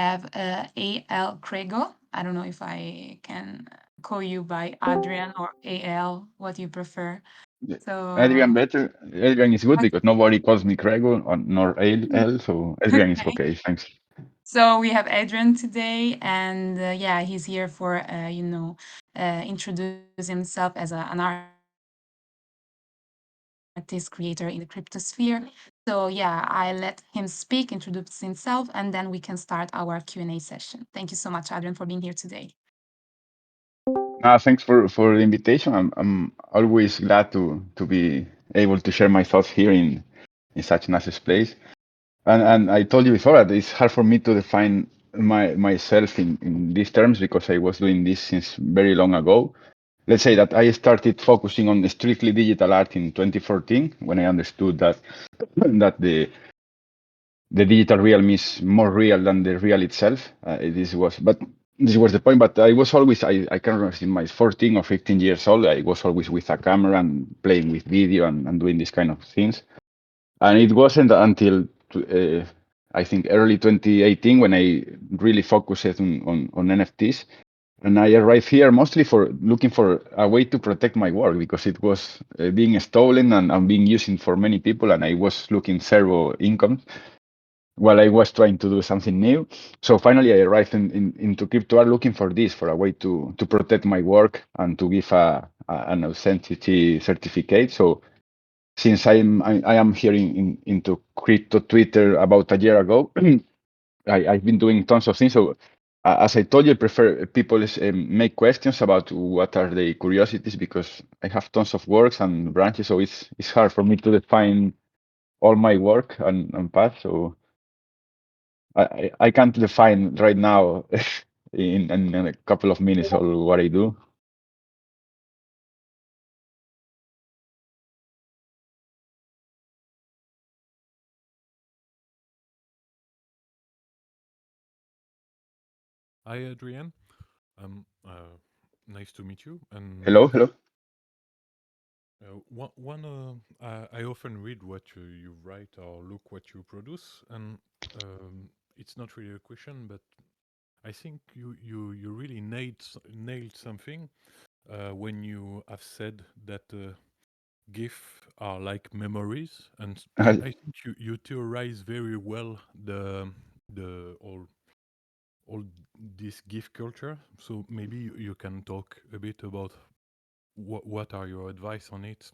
have A.L. Crego. I don't know if I can call you by Adrian or A.L., what you prefer. Adrian So, better. Adrian is good okay. because nobody calls me Crego or nor L, so Adrian is Okay. okay. Thanks. So we have Adrian today, and yeah, he's here for introduce himself as an artist creator in the cryptosphere. So yeah, I let him speak, introduce himself, and then we can start our Q&A session. Thank you so much, Adrian, for being here today. Thanks for the invitation. I'm always glad to be able to share my thoughts here in such a nice place. And I told you before that it's hard for me to define myself in these terms because I was doing this since very long ago. Let's say that I started focusing on strictly digital art in 2014 when I understood that that the digital realm is more real than the real itself. This was the point. But I was always, I can't remember, in my 14 or 15 years old, I was always with a camera and playing with video and doing these kind of things. And it wasn't until I think early 2018 when I really focused on NFTs. And I arrived here mostly for looking for a way to protect my work because it was being stolen and being used for many people, and I was looking zero income while I was trying to do something new. So finally, I arrived into crypto art looking for this, for a way to protect my work and to give an authenticity certificate. So since I am here into crypto Twitter about a year ago, I've been doing tons of things. So as I told you, I prefer people make questions about what are the curiosities because I have tons of works and branches. So it's hard for me to define all my work and path. So I can't define right now in a couple of minutes all what I do. Hi, Adrien. Nice to meet you. And Hello, hello. I often read what you write or look what you produce, and it's not really a question, but I think you really nailed something when you have said that GIF are like memories, and I think you theorize very well the all this GIF culture. So maybe you can talk a bit about what are your advice on it,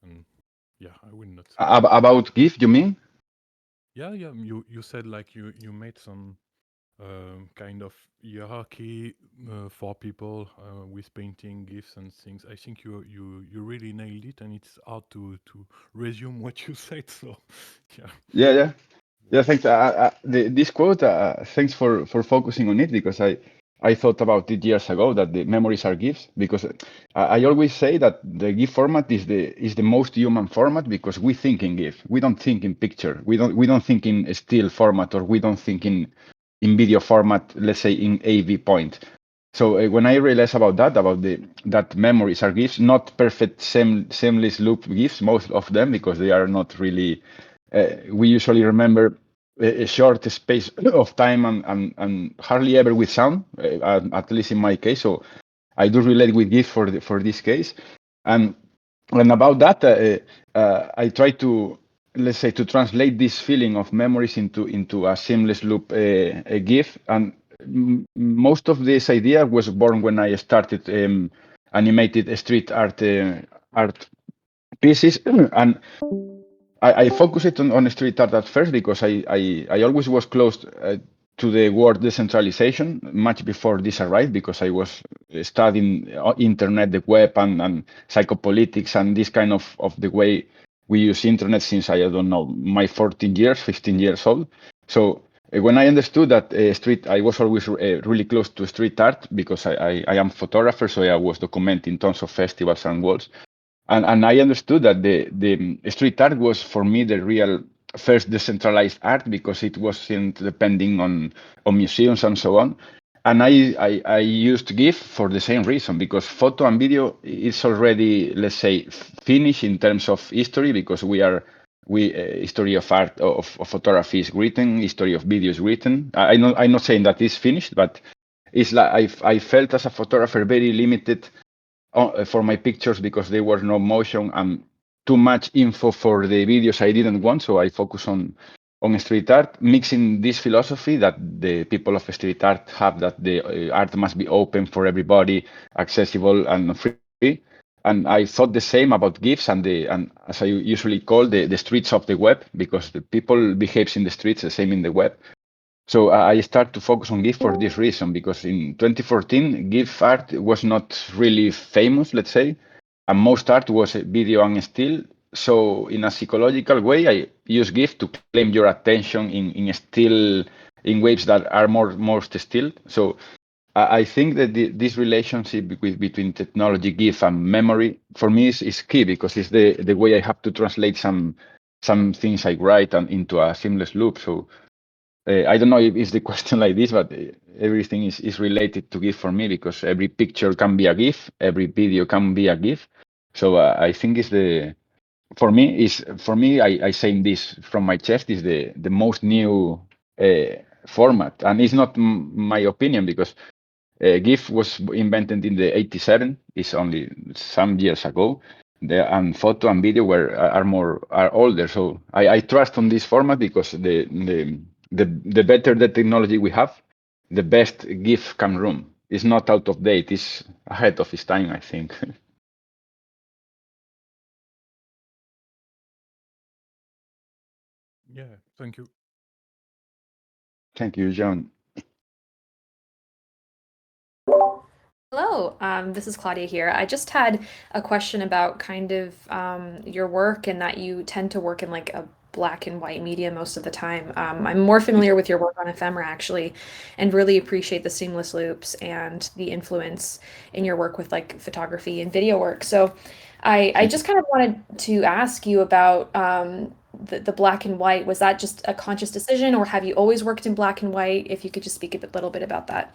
and yeah, I will not say more. About GIF, you mean? Yeah, yeah. You said like you made some kind of hierarchy for people with painting GIFs and things. I think you really nailed it, and it's hard to resume what you said. So yeah, Yeah, yeah. Yeah, thanks. This quote, thanks for focusing on it because I thought about it years ago that the memories are GIFs because I always say that the GIF format is the most human format because we think in GIF. We don't think in picture. We don't think in still format or we don't think in video format. Let's say in AV point. So when I realized about that memories are GIFs, not perfect seamless loop GIFs, most of them because they are not really. We usually remember a short space of time and hardly ever with sound, at least in my case. So I do relate with GIF for this case. And about that, I try to, let's say, to translate this feeling of memories into a seamless loop a GIF. And most of this idea was born when I started animated street art pieces, and I focused it on street art at first because I always was close to the word decentralization much before this arrived because I was studying internet, the web, and psychopolitics and this kind of the way we use internet since I don't know, my 14 years, 15 years old. So when I understood that I was always really close to street art because I am photographer, so I was documenting tons of festivals and walls. And I understood that the street art was for me the real first decentralized art because it wasn't depending on museums and so on. And I used GIF for the same reason because photo and video is already, let's say, finished in terms of history because we are history of art of photography is written, history of video is written. I'm not saying that it's finished, but it's like I felt as a photographer very limited for my pictures because there was no motion and too much info for the videos I didn't want. So I focus on street art, mixing this philosophy that the people of street art have, that the art must be open for everybody, accessible and free. And I thought the same about GIFs and as I usually call the streets of the web, because the people behaves in the streets the same in the web. So I start to focus on GIF for this reason, because in 2014, GIF art was not really famous, let's say, and most art was video and still. So in a psychological way, I use GIF to claim your attention in still, in waves that are most still. So I think that this relationship between technology, GIF, and memory for me is key, because it's the way I have to translate some things I write and into a seamless loop. So I don't know if it's the question like this, but everything is related to GIF for me, because every picture can be a GIF, every video can be a GIF. So I think for me, I saying this from my chest, is the most new format, and it's not my opinion, because GIF was invented in the '87. It's only some years ago. And photo and video are older. So I trust on this format, because the better the technology we have, the best GIF can run. It's not out of date. It's ahead of its time, I think. Yeah, thank you. Thank you, John. Hello, this is Claudia here. I just had a question about kind of your work, and that you tend to work in like a black and white media most of the time. I'm more familiar with your work on ephemera actually, and really appreciate the seamless loops and the influence in your work with like photography and video work. So I Thank you. just kind of wanted to ask you about the black and white. Was that just a conscious decision, or have you always worked in black and white? If you could just speak a little bit about that.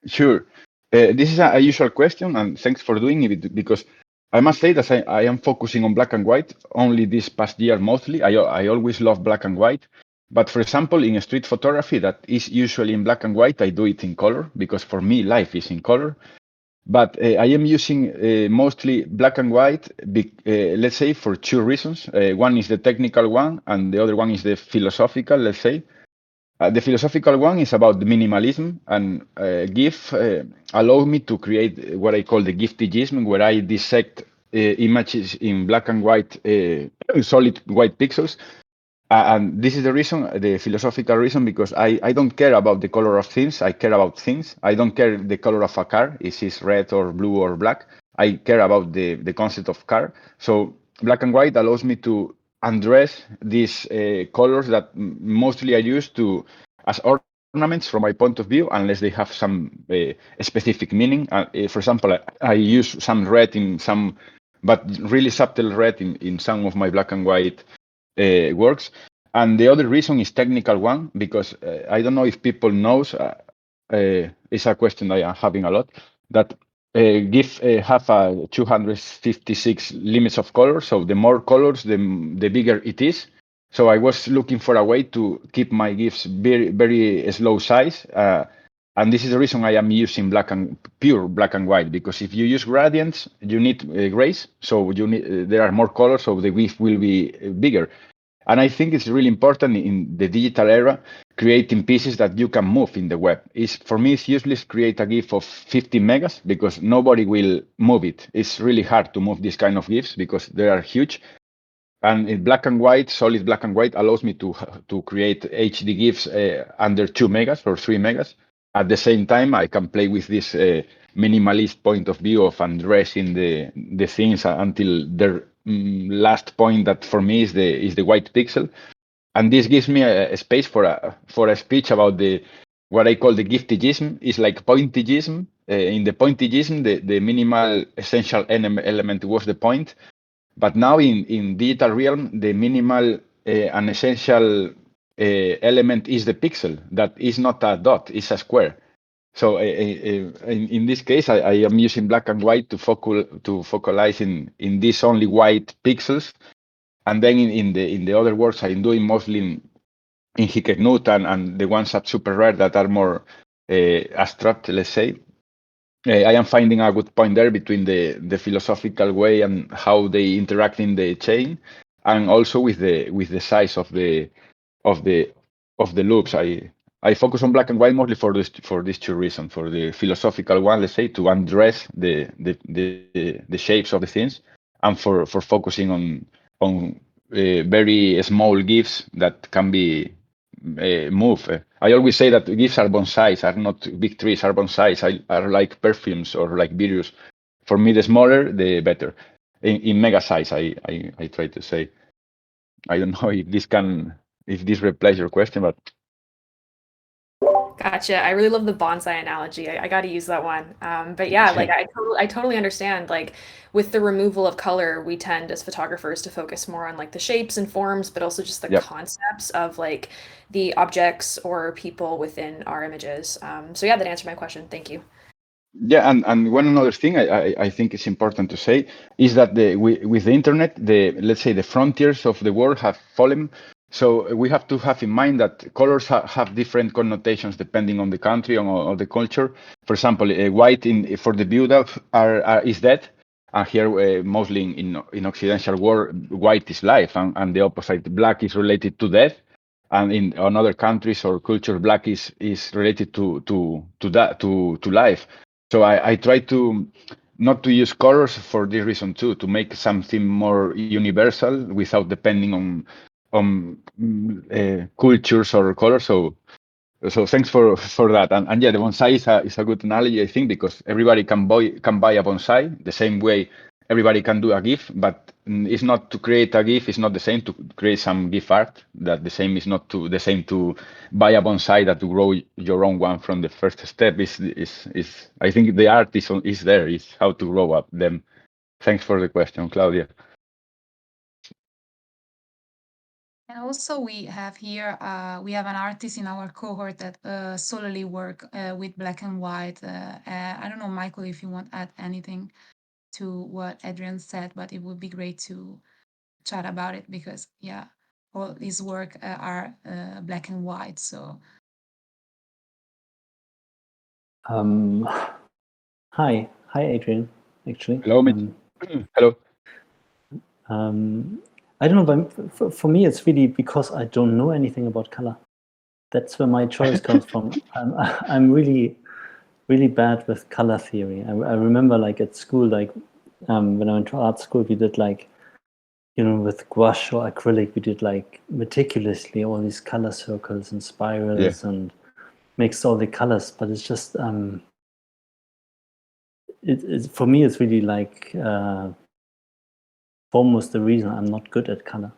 Sure. This is a usual question, and thanks for doing it, because I must say that I am focusing on black and white only this past year mostly. I always love black and white. But for example, in street photography that is usually in black and white, I do it in color, because for me, life is in color. But I am using mostly black and white, let's say, for two reasons. One is the technical one, and the other one is the philosophical, let's say. The philosophical one is about the minimalism, and GIF allow me to create what I call the giftigism, where I dissect images in black and white, solid white pixels. And this is the reason, the philosophical reason, because I don't care about the color of things. I care about things. I don't care the color of a car, is it red or blue or black. I care about the concept of car. So black and white allows me to undress these colors that mostly I use to as ornaments from my point of view, unless they have some specific meaning. For example, I use some red in some, but really subtle red in some of my black and white works. And the other reason is technical one, because I don't know if people knows, it's a question I am having a lot, that GIF have a 256 limits of color. So the more colors, the bigger it is. So I was looking for a way to keep my GIFs very, very slow size. And this is the reason I am using pure black and white, because if you use gradients, you need grays. So you need, there are more colors, so the GIF will be bigger. And I think it's really important in the digital era, creating pieces that you can move in the web. For me, it's useless create a GIF of 50 megas, because nobody will move it. It's really hard to move these kind of GIFs because they are huge. And in black and white, solid black and white allows me to create HD GIFs under 2 megas or 3 megas. At the same time, I can play with this minimalist point of view of undressing the things until the last point that for me is the white pixel. And this gives me a space for a speech about what I call the giftigism. It's like pointigism. In the pointigism, the minimal essential element was the point. But now in digital realm, the minimal and essential element is the pixel. That is not a dot, it's a square. So in this case, I am using black and white to focalize in these only white pixels. And then in the other works I'm doing mostly in Hikernut and the ones at Super Rare that are more abstract, let's say. I am finding a good point there between the philosophical way and how they interact in the chain, and also with the size of the loops. I focus on black and white mostly for these two reasons. For the philosophical one, let's say, to undress the shapes of the things, and for focusing on very small gifs that can be move. I always say that gifs are bonsais, are not big trees, are bonsais, are like perfumes or like virus. For me, the smaller, the better. In mega size, I try to say. I don't know if this replies your question, but Gotcha. I really love the bonsai analogy. I got to use that one. But yeah, like I totally understand. Like with the removal of color, we tend as photographers to focus more on like the shapes and forms, but also just the Yep. concepts of like the objects or people within our images. So yeah, that answered my question. Thank you. Yeah, and one another thing I think it's important to say is that with the internet, let's say the frontiers of the world have fallen. So we have to have in mind that colors have different connotations depending on the country or the culture. For example, white for the build-up is dead, and here mostly in Occidental world, white is life, and the opposite, black is related to death. And in other countries or cultures, black is related to life. So I try to not to use colors for this reason too, to make something more universal without depending on cultures or colors. So thanks for that. And yeah, the bonsai is a good analogy, I think, because everybody can buy a bonsai the same way everybody can do a GIF, but it's not to create a GIF. It's not the same to create some GIF art. That the same is not the same to buy a bonsai that to grow your own one from the first step. Is I think the art is there. Is how to grow up them. Thanks for the question, Claudia. And also we have here, we have an artist in our cohort that solely work with black and white. I don't know, Michael, if you want to add anything to what Adrian said, but it would be great to chat about it because, yeah, all his work are black and white. So, Hi, Adrian. Actually, Hello, hello. I don't know, but for me, it's really because I don't know anything about color. That's where my choice comes from. I'm really bad with color theory. I remember, like at school, like when I went to art school, we did like, with gouache or acrylic, we did like meticulously all these color circles and spirals and mixed all the colors. But it's just for me, it's really like almost the reason I'm not good at color.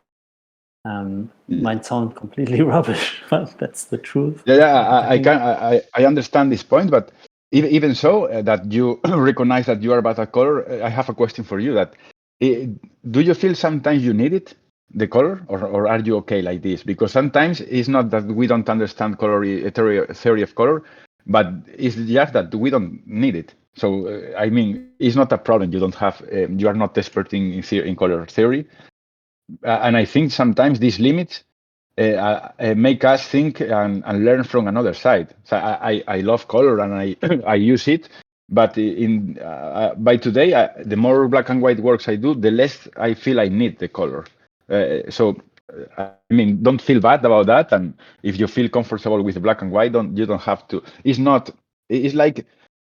Might sound completely rubbish, but that's the truth. I understand this point, but even so, that you recognize that you are bad at color, I have a question for you. Do you feel sometimes you need it, the color, or are you okay like this? Because sometimes it's not that we don't understand color theory of color, but it's just that we don't need it. So I mean, it's not a problem. You don't have, you are not expert in color theory, and I think sometimes these limits make us think and learn from another side. So I love color and I use it, but by today, the more black and white works I do, the less I feel I need the color. I mean, don't feel bad about that. And if you feel comfortable with black and white, you don't have to. It's not. It's like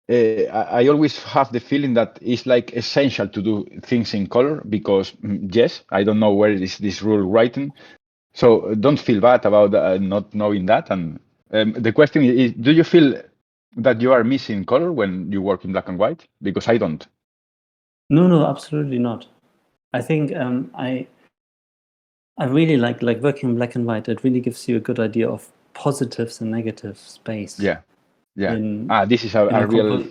I always have the feeling that it's like essential to do things in color because yes, I don't know where is this rule written. So don't feel bad about not knowing that. And the question is, do you feel that you are missing color when you work in black and white? Because I don't. No, absolutely not. I think I really like working in black and white. It really gives you a good idea of positives and negative space. Yeah. In this is a real.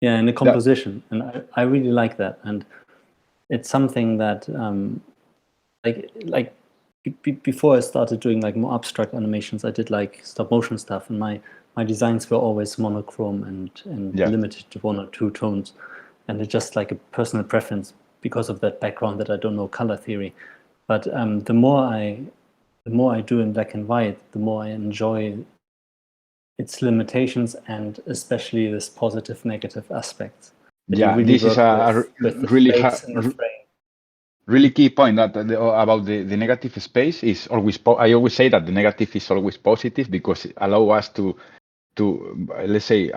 In the composition, and I really like that. And it's something that before I started doing like more abstract animations, I did like stop motion stuff, and my designs were always monochrome and limited to one or two tones, and it's just like a personal preference. because of that background that I don't know color theory. But the more I do in black and white, the more I enjoy its limitations, and especially this positive negative aspects. That you really this is work with the really space in the frame. really key point that about the negative space is always. I always say that the negative is always positive because it allows us to let's say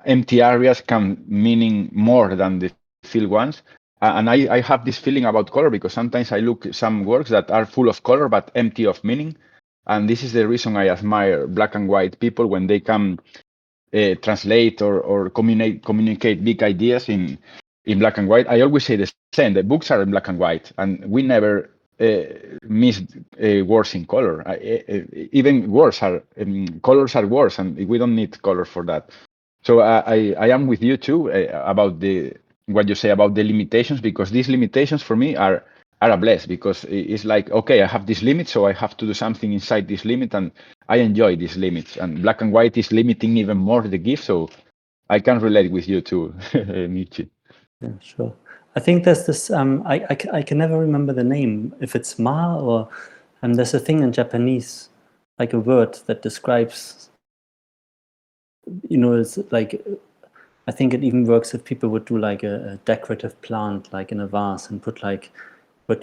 empty areas can meaning more than the filled ones. And I have this feeling about color because sometimes I look some works that are full of color but empty of meaning. And this is the reason I admire black and white people when they can translate or communicate big ideas in black and white. I always say the same. The books are in black and white, and we never miss words in color. Even words are colors are words, and we don't need color for that. So I am with you too about what you say about the limitations, because these limitations for me are a bless, because it's like, okay, I have this limit, so I have to do something inside this limit, and I enjoy these limits. And black and white is limiting even more the gift, so I can relate with you too, Michi. Yeah, sure. I think there's this, I can never remember the name, if it's ma or, there's a thing in Japanese, like a word that describes, it's like, I think it even works if people would do like a decorative plant, like in a vase, and put like a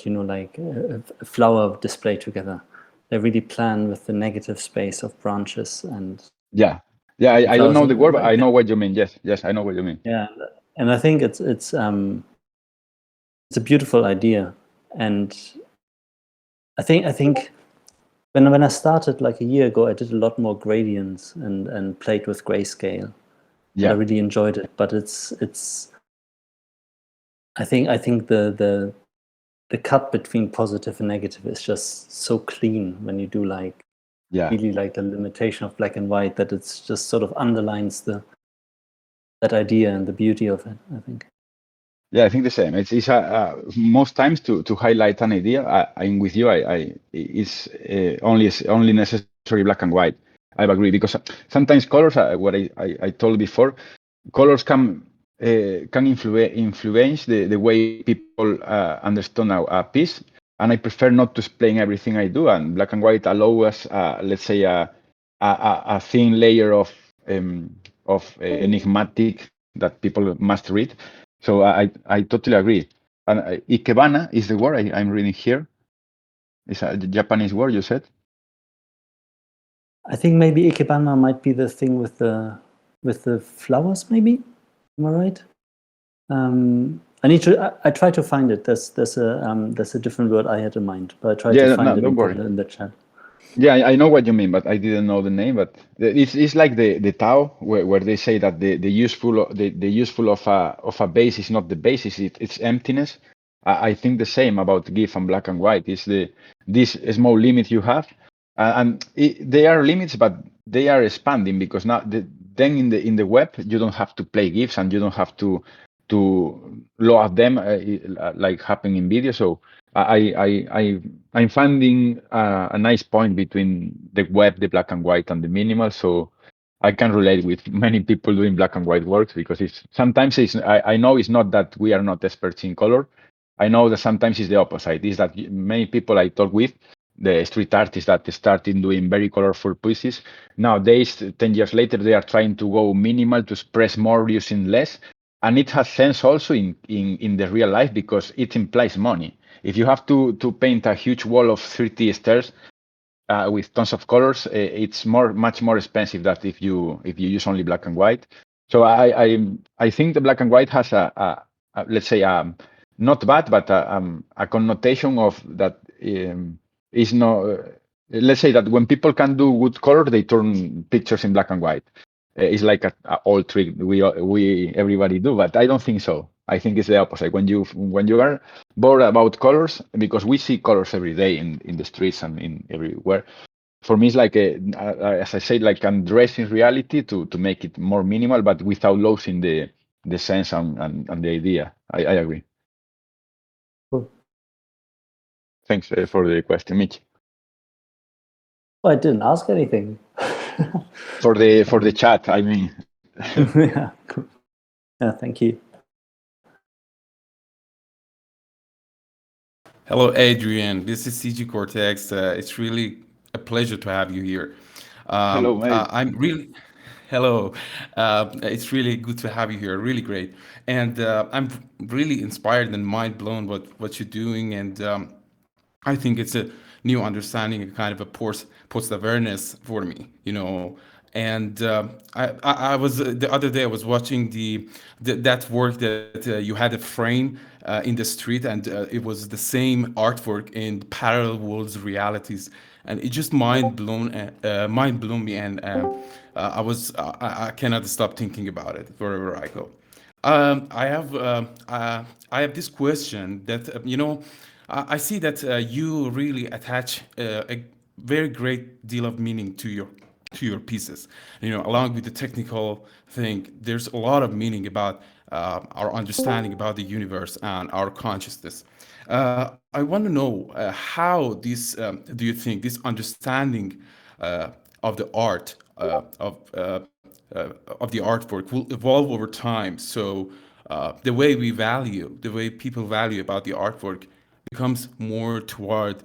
flower display together. They really plan with the negative space of branches and yeah. I don't flowers, know the word, but like I know what you mean. Yes, I know what you mean. yeah, and I think it's a beautiful idea, and I think when I started like a year ago, I did a lot more gradients and played with grayscale. Yeah, I really enjoyed it, but it's I think the cut between positive and negative is just so clean when you do like really like the limitation of black and white, that it's just sort of underlines that idea and the beauty of it, I think. Yeah, I think the same. It's most times to highlight an idea. I'm with you. It's only necessary black and white. I agree, because sometimes colors, what I told before, colors can influence the way people understand a piece. And I prefer not to explain everything I do. And black and white allow us, let's say, a thin layer of enigmatic that people must read. So I totally agree. And ikebana is the word I'm reading here. It's a Japanese word, you said? I think maybe ikebana might be the thing with the flowers, maybe. Am I right? I try to find it. There's a different word I had in mind, but I tried to find it don't and put worry. it in the chat. Yeah, I know what you mean, but I didn't know the name. But it's like the Tao, where they say that the useful of a base is not the basis; it's emptiness. I think the same about GIF and black and white. It's this small limit you have, they are limits, but they are expanding, because now then in the web you don't have to play GIFs, and you don't have to load them like happening in video. So I'm finding a nice point between the web, the black and white, and the minimal. So I can relate with many people doing black and white works, because sometimes I know it's not that we are not experts in color. I know that sometimes it's the opposite. Is that many people I talk with, the street artists that started doing very colorful pieces, nowadays, 10 years later, they are trying to go minimal to express more using less. And it has sense also in the real life, because it implies money. If you have to paint a huge wall of 30 stairs with tons of colors, it's much more expensive than if you use only black and white. So I think the black and white has let's say not bad, but a connotation of that is no. Let's say that when people can do good color, they turn pictures in black and white. It's like a old trick we everybody do, but I don't think so. I think it's the opposite. When you are bored about colors, because we see colors every day in the streets and in everywhere. For me, it's like as I said, like I'm dressing reality to make it more minimal, but without losing the sense and the idea. I agree. Cool. Thanks for the question, Mitch. Well, I didn't ask anything. For the chat, I mean. Yeah, cool. Yeah, thank you. Hello, Adrian. This is CG Cortex. It's really a pleasure to have you here. Hello, mate. I'm really, hello. It's really good to have you here. Really great. And I'm really inspired and mind blown what you're doing. And I think it's a new understanding, a kind of a post awareness for me, you know. And I was the other day I was watching that work that you had a frame in the street, and it was the same artwork in parallel worlds, realities, and it just mind blown me, and I cannot stop thinking about it wherever I go. I have this question that I see that you really attach a very great deal of meaning to your pieces. You know, along with the technical thing, there's a lot of meaning about our understanding about the universe and our consciousness. I want to know how this do you think this understanding of the art of the artwork will evolve over time. So the way we value, the way people value about the artwork becomes more toward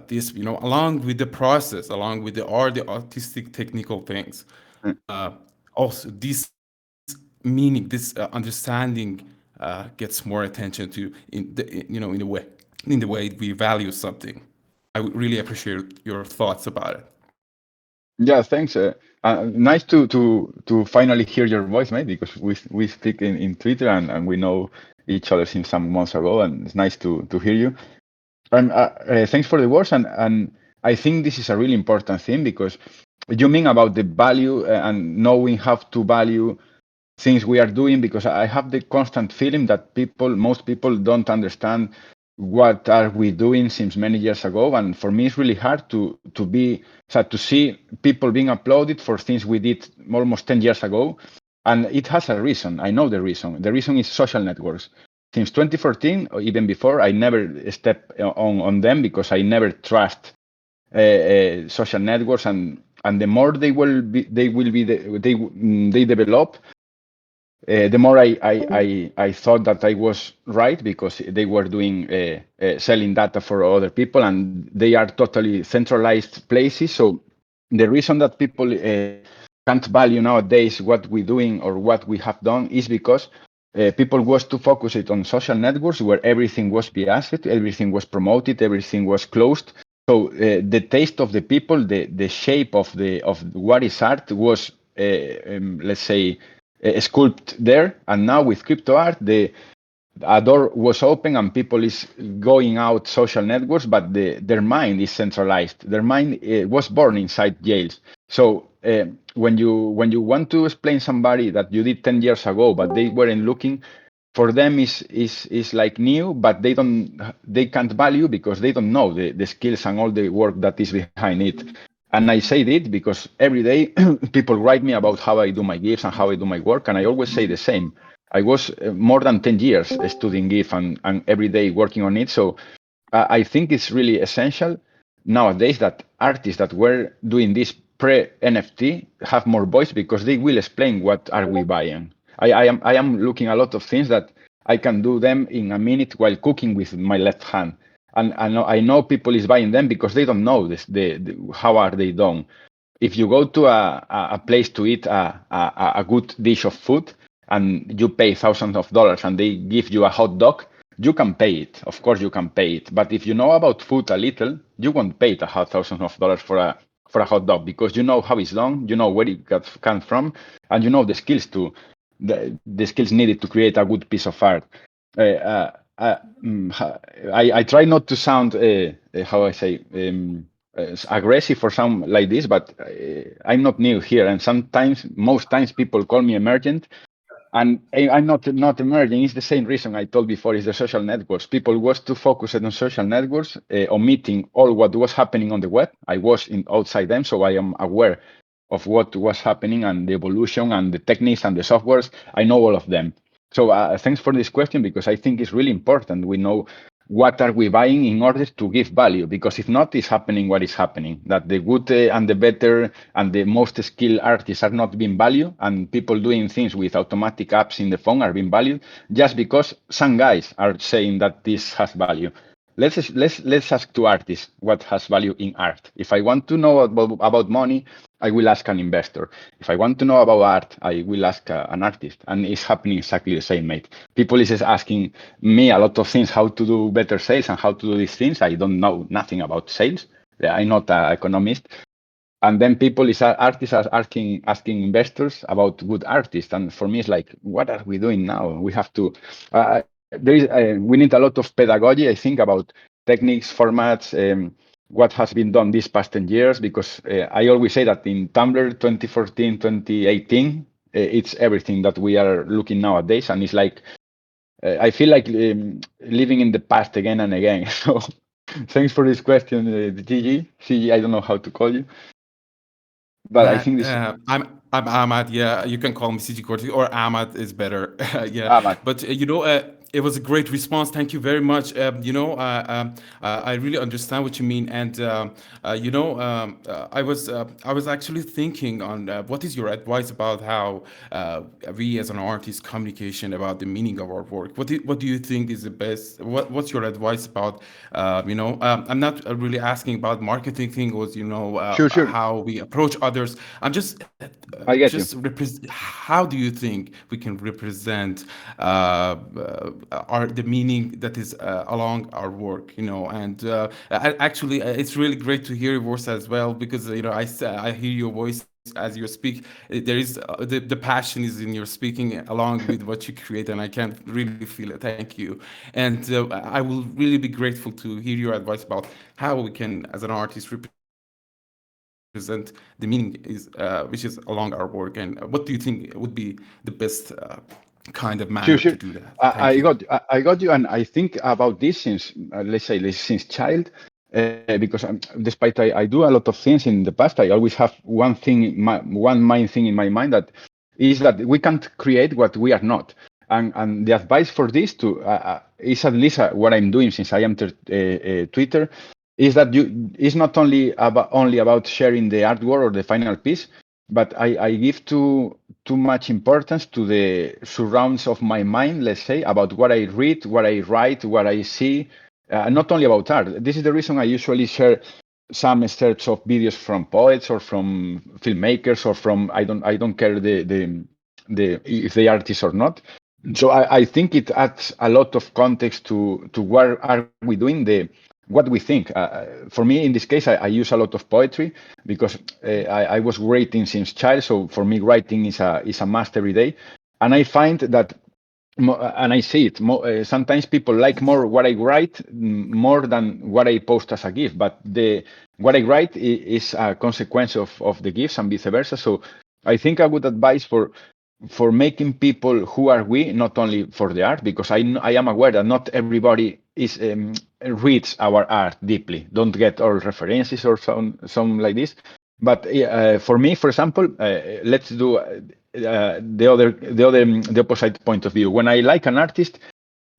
this, you know, along with the process, along with the art, the artistic, technical things. Also, this meaning, this understanding gets more attention to in the way we value something. I would really appreciate your thoughts about it. Yeah, thanks. Nice to finally hear your voice, mate, because we speak in Twitter and we know each other since some months ago, and it's nice to hear you. And thanks for the words, and I think this is a really important thing because you mean about the value and knowing how to value things we are doing, because I have the constant feeling that most people don't understand what are we doing since many years ago, and for me it's really hard to be sad to see people being applauded for things we did almost 10 years ago, and it has a reason. I know the reason. The reason is social networks. Since 2014 or even before, I never step on them because I never trust social networks, and the more they develop, the more I thought that I was right because they were doing selling data for other people, and they are totally centralized places. So the reason that people can't value nowadays what we're doing or what we have done is because people was too focused on social networks where everything was biased, everything was promoted, everything was closed. So the taste of the people, the shape of what is art was, let's say, sculpt there. And now with crypto art, a door was open and people is going out social networks, but their mind is centralized. Their mind was born inside jails. So when you want to explain somebody that you did 10 years ago, but they weren't looking, for them is like new, but they can't value because they don't know the skills and all the work that is behind it. And I say it because every day people write me about how I do my gifts and how I do my work, and I always say the same. I was more than 10 years studying GIF and every day working on it. So I think it's really essential nowadays that artists that were doing this pre-NFT have more voice because they will explain what are we buying. I am looking a lot of things that I can do them in a minute while cooking with my left hand. And I know people is buying them because they don't know how are they done. If you go to a place to eat a good dish of food and you pay thousands of dollars and they give you a hot dog, you can pay it. Of course, you can pay it. But if you know about food a little, you won't pay the thousands of dollars for a hot dog because you know how it's done, you know where it comes from, and you know the skills the skills needed to create a good piece of art. Uh, uh, uh, I try not to sound how I say. Aggressive for some like this, but I'm not new here, and most times, people call me emergent, and I'm not emerging. It's the same reason I told before. Is the social networks. People was too focused on social networks, omitting all what was happening on the web. I was outside them, so I am aware of what was happening and the evolution and the techniques and the softwares. I know all of them. So thanks for this question because I think it's really important. We know what are we buying in order to give value, because if not, it's happening what is happening, that the good and the better and the most skilled artists are not being valued, and people doing things with automatic apps in the phone are being valued just because some guys are saying that this has value. let's ask to artists what has value in art. If I want to know about money, I will ask an investor. If I want to know about art, I will ask an artist. And it's happening exactly the same, mate. People is asking me a lot of things, how to do better sales and how to do these things. I don't know nothing about sales. I'm not an economist. And then people is artists are asking investors about good artists. And for me, it's like, what are we doing now? We have to. We need a lot of pedagogy, I think, about techniques, formats, what has been done these past 10 years. Because I always say that in Tumblr 2014, 2018, it's everything that we are looking nowadays, and it's like I feel like living in the past again and again. So thanks for this question, Gigi. CG, I don't know how to call you. But I think this I'm Ahmad. Yeah, you can call me CG Corti or Ahmad is better. Yeah, Ahmad. but it was a great response. Thank you very much. I really understand what you mean, and I was actually thinking on what is your advice about how we as an artist communication about the meaning of our work. What do you think is the best? What's your advice about I'm not really asking about marketing thing or Sure. how we approach others. I'm I get you. how do you think we can represent our the meaning that is along our work, actually it's really great to hear your voice as well, because I hear your voice as you speak. There is the passion is in your speaking along with what you create, and I can really feel it. Thank you. And I will really be grateful to hear your advice about how we can as an artist represent the meaning is which is along our work, and what do you think would be the best kind of manner to do that? Sure. Thank you. I got you, and I think about this since let's say since child, because despite I do a lot of things in the past, I always have one main thing in my mind, that is that we can't create what we are not. And the advice for this to is, at least what I'm doing since I entered Twitter, is that it's not only about sharing the artwork or the final piece, but I give too much importance to the surrounds of my mind, let's say, about what I read, what I write, what I see, not only about art. This is the reason I usually share some excerpts of videos from poets or from filmmakers or from I don't care the if they artists or not. So I think it adds a lot of context to what are we doing, what we think. For me, in this case, I use a lot of poetry because I was writing since child. So for me, writing is a must every day, and I find that. And I see it. Sometimes people like more what I write more than what I post as a gift. But what I write is a consequence of the gifts and vice versa. So I think I would advise for making people who are we, not only for the art, because I am aware that not everybody is reads our art deeply, don't get all references or some like this. But for me, for example, let's do the opposite point of view. When I like an artist,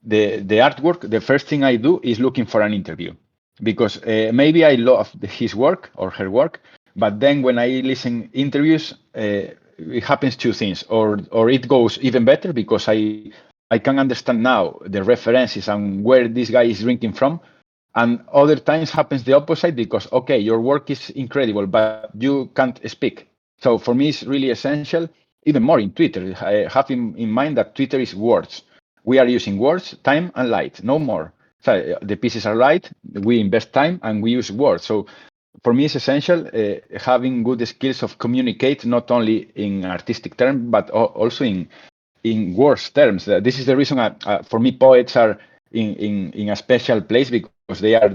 the artwork, the first thing I do is looking for an interview, because maybe I love his work or her work, but then when I listen interviews, it happens two things, or it goes even better because I can understand now the references and where this guy is drinking from, and other times happens the opposite because okay, your work is incredible, but you can't speak. So for me, it's really essential, even more in Twitter. I have in mind that Twitter is words. We are using words, time, and light, no more. So the pieces are light, we invest time, and we use words. So for me, it's essential having good skills of communicate, not only in artistic terms, but also in words terms. This is the reason for me poets are in a special place, because they are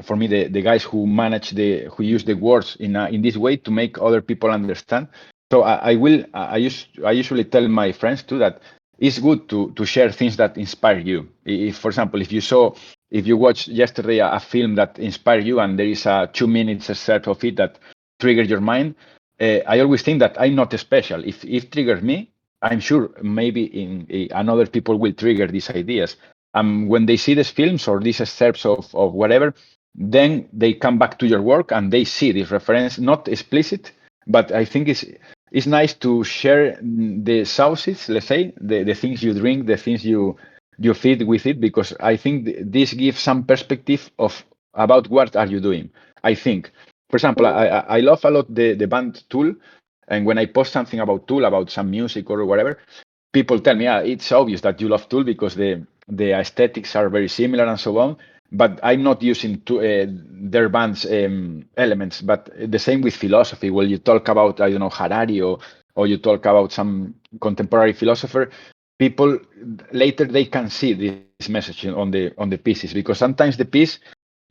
for me the guys who manage who use the words in this way to make other people understand. So I usually tell my friends too that it's good to share things that inspire you. If, for example, if you watched yesterday a film that inspired you and there is a 2 minutes excerpt of it that triggered your mind, I always think that I'm not special. If triggered me, I'm sure maybe and other people will trigger these ideas. And when they see these films or these excerpts of whatever, then they come back to your work and they see this reference, not explicit, but I think it's nice to share the sauces, let's say, the things you drink, the things you you feed with it, because I think this gives some perspective of about what are you doing. I think, for example, I love a lot the band Tool, and when I post something about Tool, about some music or whatever, people tell me, yeah, it's obvious that you love Tool because the aesthetics are very similar and so on. But I'm not using their band's elements. But the same with philosophy. When you talk about, I don't know, Harari, or you talk about some contemporary philosopher, people later they can see this message on the pieces, because sometimes the piece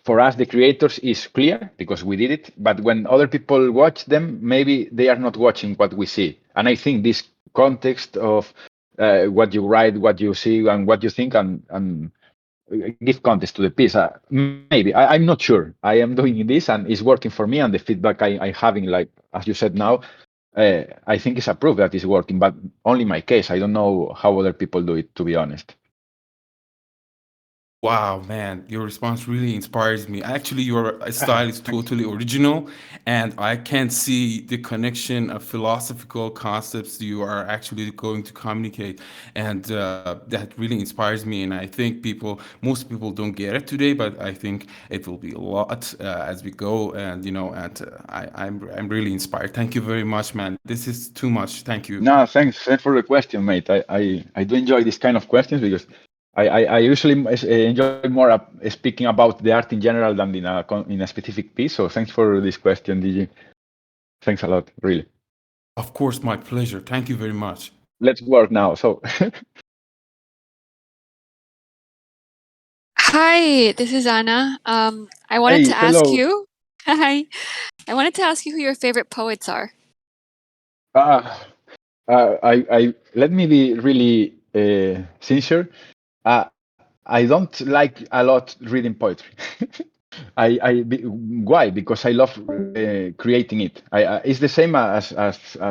for us the creators is clear because we did it, but when other people watch them, maybe they are not watching what we see. And I think this context of what you write, what you see, and what you think, and give context to the piece. Maybe I'm not sure. I am doing this and it's working for me, and the feedback I having, like as you said now, I think it's a proof that it's working. But only my case. I don't know how other people do it, to be honest. Wow, man, your response really inspires me. Actually, your style is totally original, and I can see the connection of philosophical concepts you are actually going to communicate, and that really inspires me. And I think most people don't get it today, but I think it will be a lot as we go. And I'm really inspired. Thank you very much, man. This is too much. Thank you. No, thanks for the question, mate. I do enjoy this kind of questions because I usually enjoy more speaking about the art in general than in a specific piece. So thanks for this question, DG. Thanks a lot, really. Of course, my pleasure. Thank you very much. Let's work now. So Hi, this is Anna. I wanted hey, to ask hello. you. Hi. I wanted to ask you who your favorite poets are. Uh, I let me be really sincere. I don't like a lot reading poetry. Why? Because I love creating it. It's the same as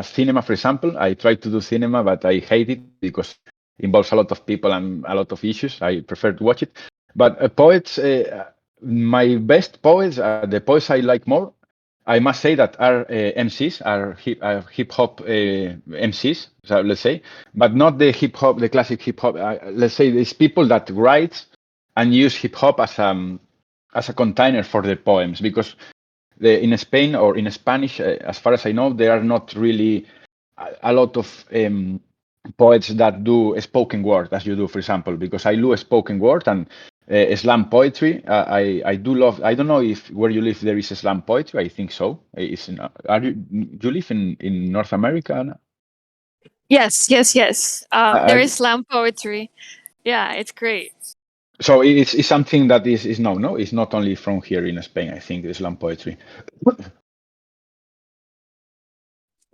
cinema, for example. I try to do cinema, but I hate it because it involves a lot of people and a lot of issues. I prefer to watch it. But poets, my best poets, the poets I like more, I must say that are MCs, are hip hop MCs, so let's say, but not the hip hop, the classic hip hop. Let's say these people that write and use hip hop as a container for their poems, because in Spain or in Spanish, as far as I know, there are not really a lot of poets that do spoken word as you do, for example, because I do spoken word and slam poetry. I do love. I don't know if where you live there is slam poetry. I think so. It's in, are you live in North America, Anna? Yes, yes, yes. There I, is slam poetry. Yeah, it's great. so it's something that is no, it's not only from here in Spain. I think the slam poetry.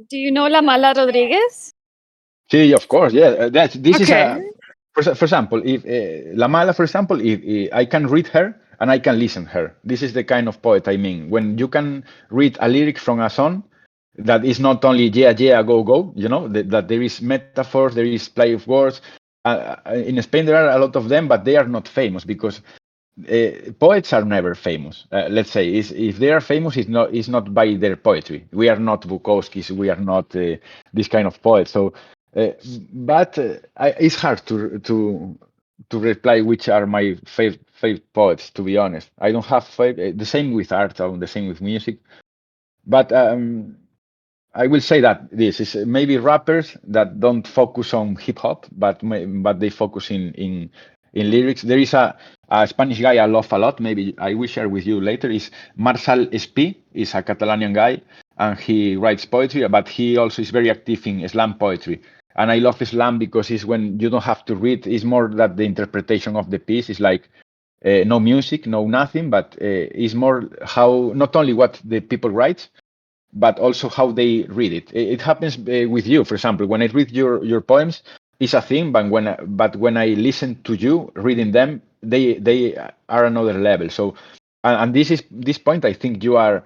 Do you know La Mala Rodriguez? See, of course, yeah. This is Okay. a for example, if La Mala, for example, if I can read her and I can listen her. This is the kind of poet I mean. When you can read a lyric from a song that is not only yeah, yeah, go, go. You know that there is metaphors, there is play of words. In Spain, there are a lot of them, but they are not famous because poets are never famous. Let's say if they are famous, it's not by their poetry. We are not Bukowskis. We are not this kind of poets. So, but it's hard to reply which are my favorite poets. To be honest, I don't have the same with art or the same with music. But I will say that this is maybe rappers that don't focus on hip hop, but they focus in lyrics. There is a Spanish guy I love a lot. Maybe I will share with you later. Is Marçal Espí. Is a Catalanian guy, and he writes poetry, but he also is very active in slam poetry. And I love slam because it's when you don't have to read. It's more that the interpretation of the piece is like no music, no nothing, but it's more how not only what the people write, but also how they read it. It happens with you, for example, when I read your poems, it's a thing, but when I listen to you reading them, they are another level. So, and this point, I think you are.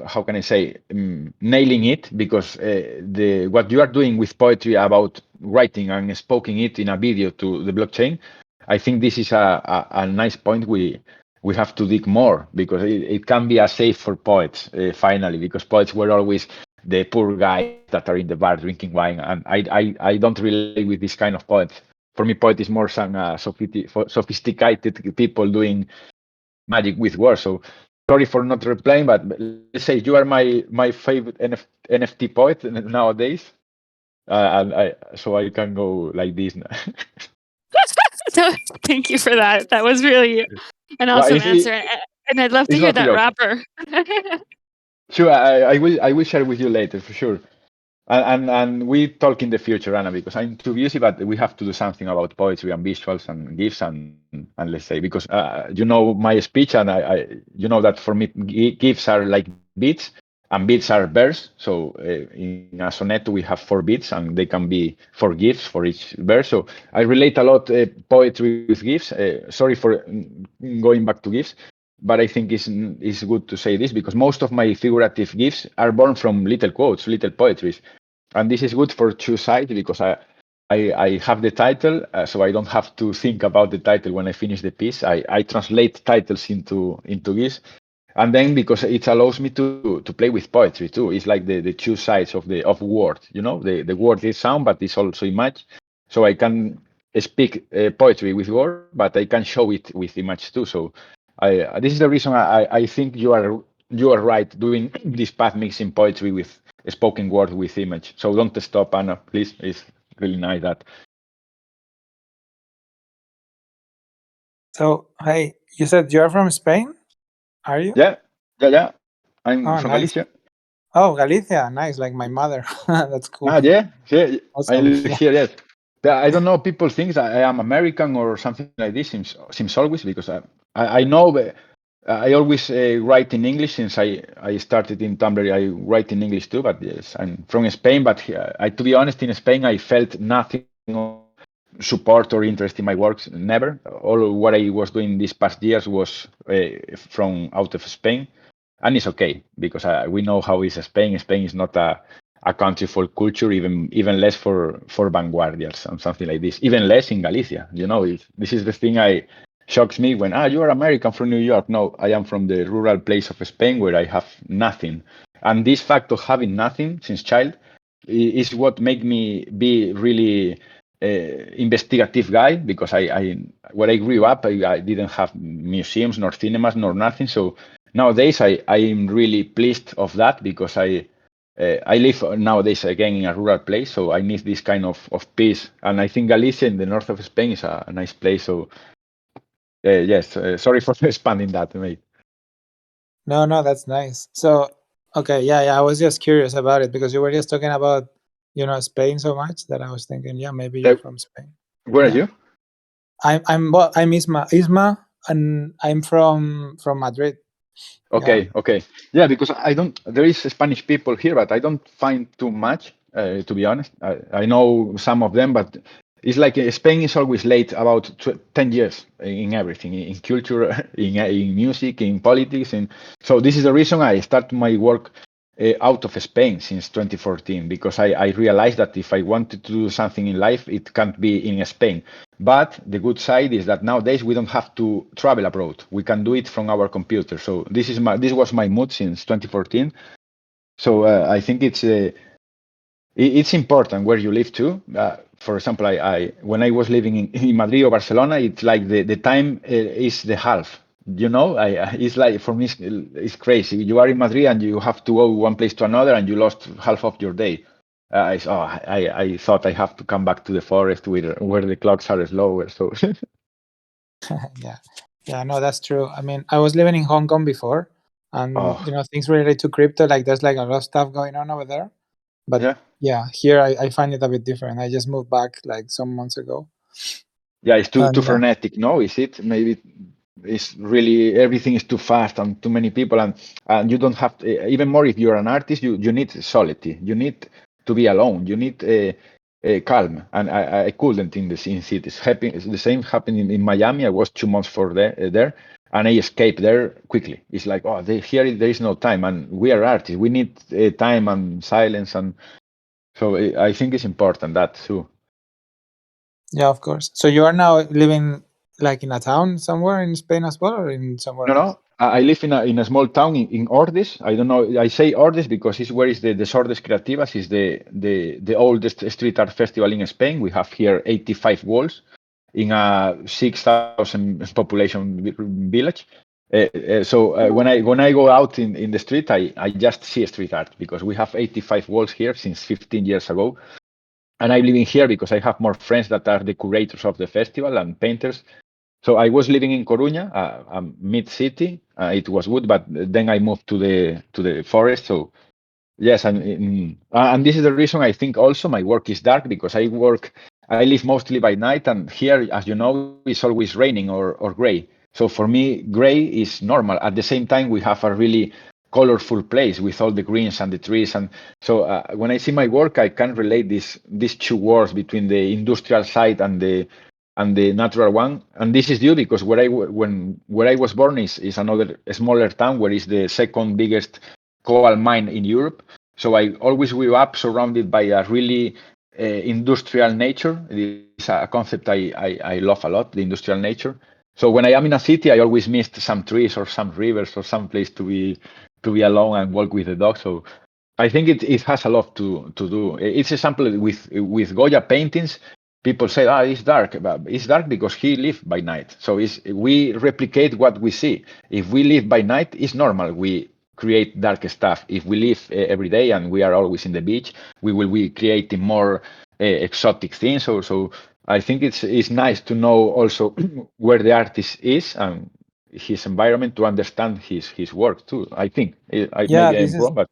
How can I say nailing it, because the what you are doing with poetry about writing and spoken it in a video to the blockchain, I think this is a nice point we have to dig more, because it can be a safe for poets finally, because poets were always the poor guys that are in the bar drinking wine, and I don't relate with this kind of poets. For me, poet is more some sophisticated people doing magic with words. So sorry for not replying, but let's say you are my favorite NFT poet nowadays. So I can go like this now. Thank you for that. That was really an awesome answer, and I'd love to it's hear not a that joke. rapper. Sure, I will share with you later for sure. And we talk in the future, Anna, because I'm too busy, but we have to do something about poetry and visuals and gifs and let's say, because you know my speech, and you know that for me gifs are like beats and beats are verse. So in a sonnet we have 4 beats and they can be 4 gifs for each verse. So I relate a lot poetry with gifs. Sorry for going back to gifs, but I think it's good to say this because most of my figurative gifs are born from little quotes, little poetries. And this is good for 2 sides because I have the title, so I don't have to think about the title when I finish the piece. I translate titles into GIFs, and then because it allows me to play with poetry too. It's like the 2 sides of word. You know, the word is sound, but it's also image. So I can speak poetry with word, but I can show it with image too. So this is the reason I think you are right doing this path mixing poetry with spoken word with image. So don't stop, Anna, please. It's really nice that. So, hey, you said you're from Spain? Are you? Yeah. I'm from nice. Galicia. Oh, Galicia, nice, like my mother. That's cool. Yeah. I Awesome. live Yeah. here, yes. I don't know, people think I am American or something like this, seems always, because I know, but I always write in English since I started in Tumblr. I write in English too, but yes, I'm from Spain. But to be honest, in Spain, I felt nothing support or interest in my works. Never. All what I was doing these past years was from out of Spain, and it's okay because we know how is Spain. Spain is not a country for culture, even less for vanguardians and something like this. Even less in Galicia. You know, this is the thing I shocks me when you are American from New York. No, I am from the rural place of Spain where I have nothing, and this fact of having nothing since child is what make me be really investigative guy because I where I grew up I didn't have museums nor cinemas nor nothing. So nowadays I'm really pleased of that because I live nowadays again in a rural place, so I need this kind of peace. And I think Galicia in the north of Spain is a nice place. So yes, sorry for expanding that, mate. No, that's nice. So, okay, yeah, I was just curious about it because you were just talking about, Spain so much that I was thinking, yeah, maybe you're from Spain. Where are you? I'm Isma, and I'm from Madrid. Okay. Yeah, because there is Spanish people here, but I don't find too much, to be honest. I know some of them, but it's like Spain is always late about 10 years in everything, in culture, in music, in politics. And so this is the reason I start my work out of Spain since 2014, because I realized that if I wanted to do something in life, it can't be in Spain. But the good side is that nowadays we don't have to travel abroad. We can do it from our computer. So this was my mood since 2014. So I think it's important where you live too. For example, I when I was living in Madrid or Barcelona, it's like the time is the half. You know, it's like for me it's crazy. You are in Madrid and you have to go one place to another, and you lost half of your day. I thought I have to come back to the forest where the clocks are slower. So yeah, no, that's true. I mean, I was living in Hong Kong before, and things related to crypto, like there's like a lot of stuff going on over there. But yeah, here I find it a bit different. I just moved back like some months ago. Yeah, it's too frenetic. No, is it? Maybe it's really everything is too fast and too many people, and you don't have to, even more if you're an artist. You need solitude. You need to be alone. You need calm, and I couldn't in cities. The same happened in Miami. I was 2 months there, and I escaped there quickly. It's like here there is no time, and we are artists. We need time and silence, and so I think it's important that too. Yeah, of course. So you are now living like in a town somewhere in Spain as well, or in somewhere else? No, I live in a small town in Ordis. I don't know. I say Ordis because it's where is the Sordes Creativas, is the oldest street art festival in Spain. We have here 85 walls in a 6,000 population village. When I go out in the street, I just see street art because we have 85 walls here since 15 years ago. And I'm living here because I have more friends that are the curators of the festival and painters. So I was living in Coruña, a mid city. It was good, but then I moved to the forest. So yes, and this is the reason I think also my work is dark, because I live mostly by night, and here, as you know, it's always raining or gray. So for me, gray is normal. At the same time, we have a really colorful place with all the greens and the trees, and so when I see my work, I can relate these two worlds between the industrial side and the natural one. And this is due because where I was born is another smaller town where is the second biggest coal mine in Europe. So I always grew up surrounded by a really industrial nature. It is a concept I love a lot, the industrial nature. So when I am in a city, I always missed some trees or some rivers or some place to be alone and walk with the dog. So I think it has a lot to do. It's a example with Goya paintings. People say, it's dark. But it's dark because he lived by night. So we replicate what we see. If we live by night, it's normal. We create dark stuff. If we live every day and we are always in the beach, we will be creating more exotic things. So I think it's nice to know also where the artist is and his environment to understand his work too. I think Yeah, maybe I'm wrong, but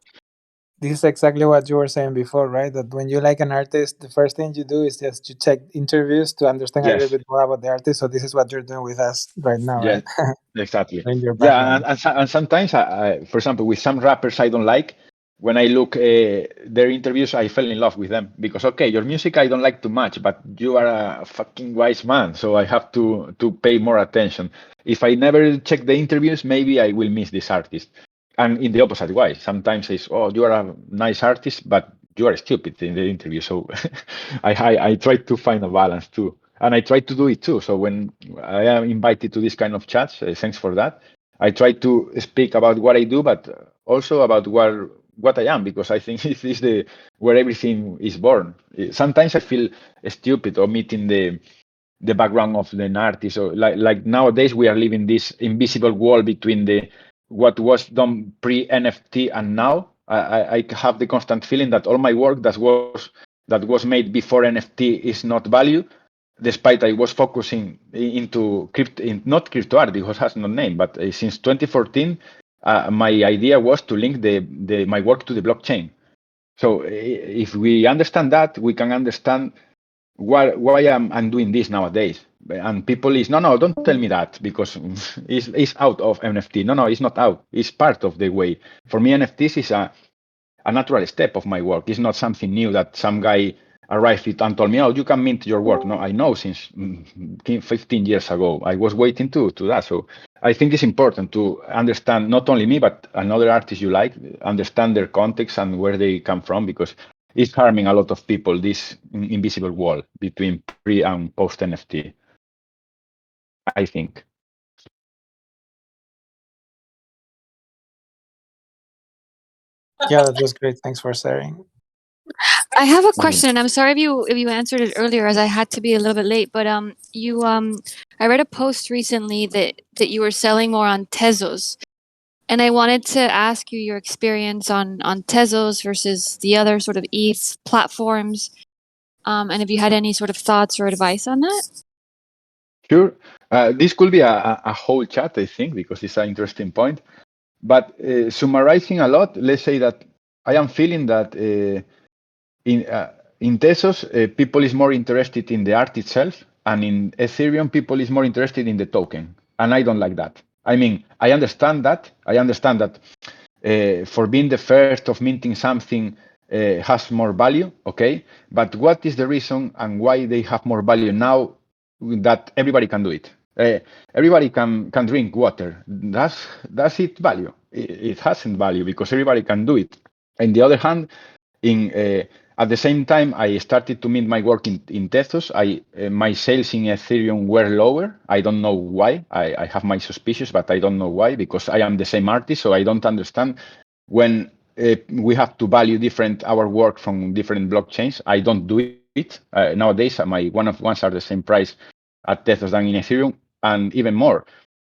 this is exactly what you were saying before, right? That when you like an artist, the first thing you do is just you check interviews to understand a little yes. bit more about the artist. So this is what you're doing with us right now, Yes, right? exactly. In your Yeah, background. and sometimes, for example, with some rappers I don't like, when I look their interviews, I fell in love with them because okay, your music I don't like too much, but you are a fucking wise man, so I have to pay more attention. If I never check the interviews, maybe I will miss this artist. And in the opposite way, sometimes it's you are a nice artist, but you are stupid in the interview. So I try to find a balance too, and I try to do it too. So when I am invited to this kind of chats, thanks for that. I try to speak about what I do, but also about what I am, because I think it is the where everything is born. Sometimes I feel stupid omitting the background of an artist, or like nowadays we are living this invisible wall between the what was done pre NFT and now. I have the constant feeling that all my work that was made before NFT is not value, despite I was focusing into not crypto art because it has no name, but since 2014, my idea was to link my work to the blockchain. So if we understand that, we can understand why I'm doing this nowadays. And people is no, don't tell me that because it's out of NFT. No, it's not out. It's part of the way. For me, NFTs is a natural step of my work. It's not something new that some guy arrived it and told me, oh, you can mint your work. No, I know since 15 years ago. I was waiting to that. So I think it's important to understand not only me, but another artist you like, understand their context and where they come from, because it's harming a lot of people, this invisible wall between pre and post NFT, I think. Yeah, that was great. Thanks for sharing. I have a question, and I'm sorry if you answered it earlier, as I had to be a little bit late. But I read a post recently that you were selling more on Tezos, and I wanted to ask you your experience on Tezos versus the other sort of ETH platforms, and if you had any sort of thoughts or advice on that. Sure. This could be a whole chat, I think, because it's an interesting point. But summarizing a lot, let's say that I am feeling that in Tezos, people is more interested in the art itself, and in Ethereum, people is more interested in the token. And I don't like that. I mean, I understand that. For being the first of minting something has more value, okay? But what is the reason and why they have more value now that everybody can do it? Everybody can drink water. Does it value? It hasn't value because everybody can do it. On the other hand, At the same time, I started to mint my work in Tezos. My sales in Ethereum were lower. I don't know why. I have my suspicions, but I don't know why, because I am the same artist, so I don't understand when we have to value different our work from different blockchains. I don't do it. Nowadays, my one-of-ones are the same price at Tezos than in Ethereum, and even more.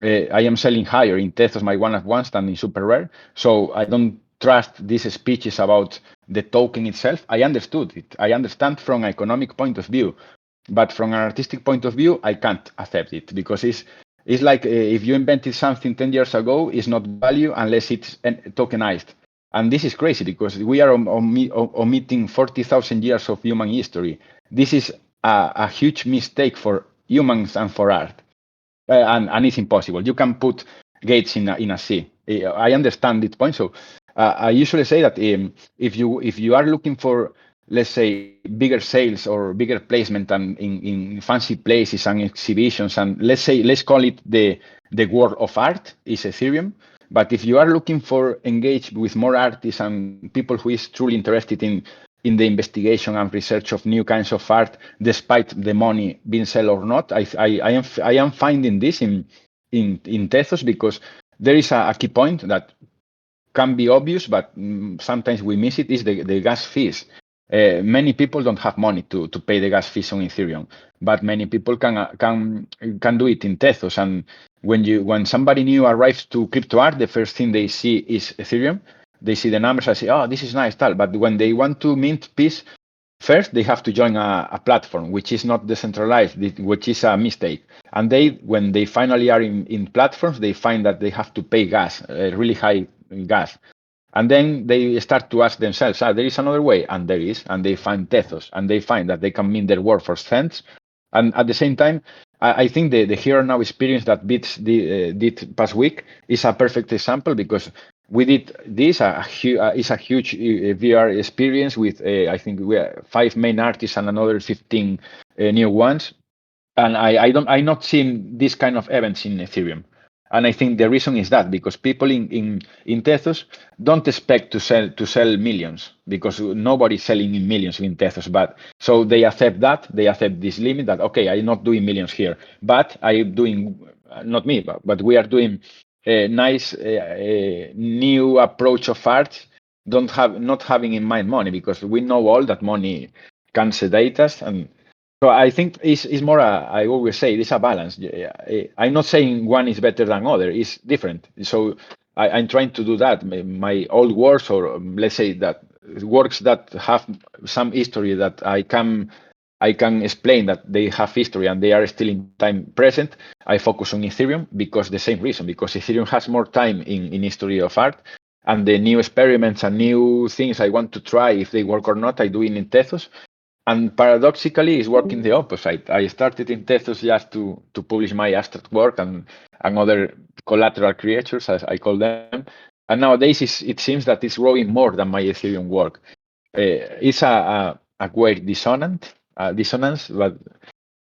I am selling higher in Tezos, my one-of-ones, than in Super Rare. So I don't trust these speeches about the token itself. I understood it. I understand from an economic point of view, but from an artistic point of view, I can't accept it, because it's like if you invented something 10 years ago, it's not value unless it's tokenized. And this is crazy, because we are omitting 40,000 years of human history. This is a huge mistake for humans and for art. And it's impossible. You can put gates in a sea. I understand this point. So I usually say that if you are looking for, let's say, bigger sales or bigger placement and in fancy places and exhibitions, and let's call it the world of art is Ethereum. But if you are looking for engage with more artists and people who is truly interested in the investigation and research of new kinds of art, despite the money being sold or not, I am finding this in Tezos, because there is a key point that can be obvious, but sometimes we miss it, is the gas fees. Many people don't have money to pay the gas fees on Ethereum, but many people can do it in Tezos. And when somebody new arrives to crypto art, the first thing they see is Ethereum. They see the numbers and say, "Oh, this is nice, tal." But when they want to mint piece, first they have to join a platform which is not decentralized, which is a mistake. And when they finally are in platforms, they find that they have to pay gas, really high gas. And then they start to ask themselves, there is another way, and there is, and they find Tezos, and they find that they can mint their work for cents. And at the same time, I think the Here Now experience that Bits did past week is a perfect example, because we did this. It's a huge VR experience with, I think, we are 5 main artists and another 15 new ones. And I'm not seeing this kind of events in Ethereum. And I think the reason is that because people in Tezos don't expect to sell millions, because nobody's selling in millions in Tezos. But so they accept this limit that, okay, I'm not doing millions here, but I'm doing, not me, but we are doing a nice new approach of art, not having in mind money, because we know all that money can sedate us. And so I think it's more I always say it's a balance. I'm not saying one is better than other. It's different. So I'm trying to do that. My old works, or let's say that works that have some history that I can explain that they have history and they are still in time present. I focus on Ethereum because the same reason, because Ethereum has more time in history of art, and the new experiments and new things I want to try, if they work or not, I do it in Tezos. And paradoxically, it's working the opposite. I started in Tezos just to publish my abstract work and other collateral creatures, as I call them. And nowadays, it seems that it's growing more than my Ethereum work. It's a great dissonance, but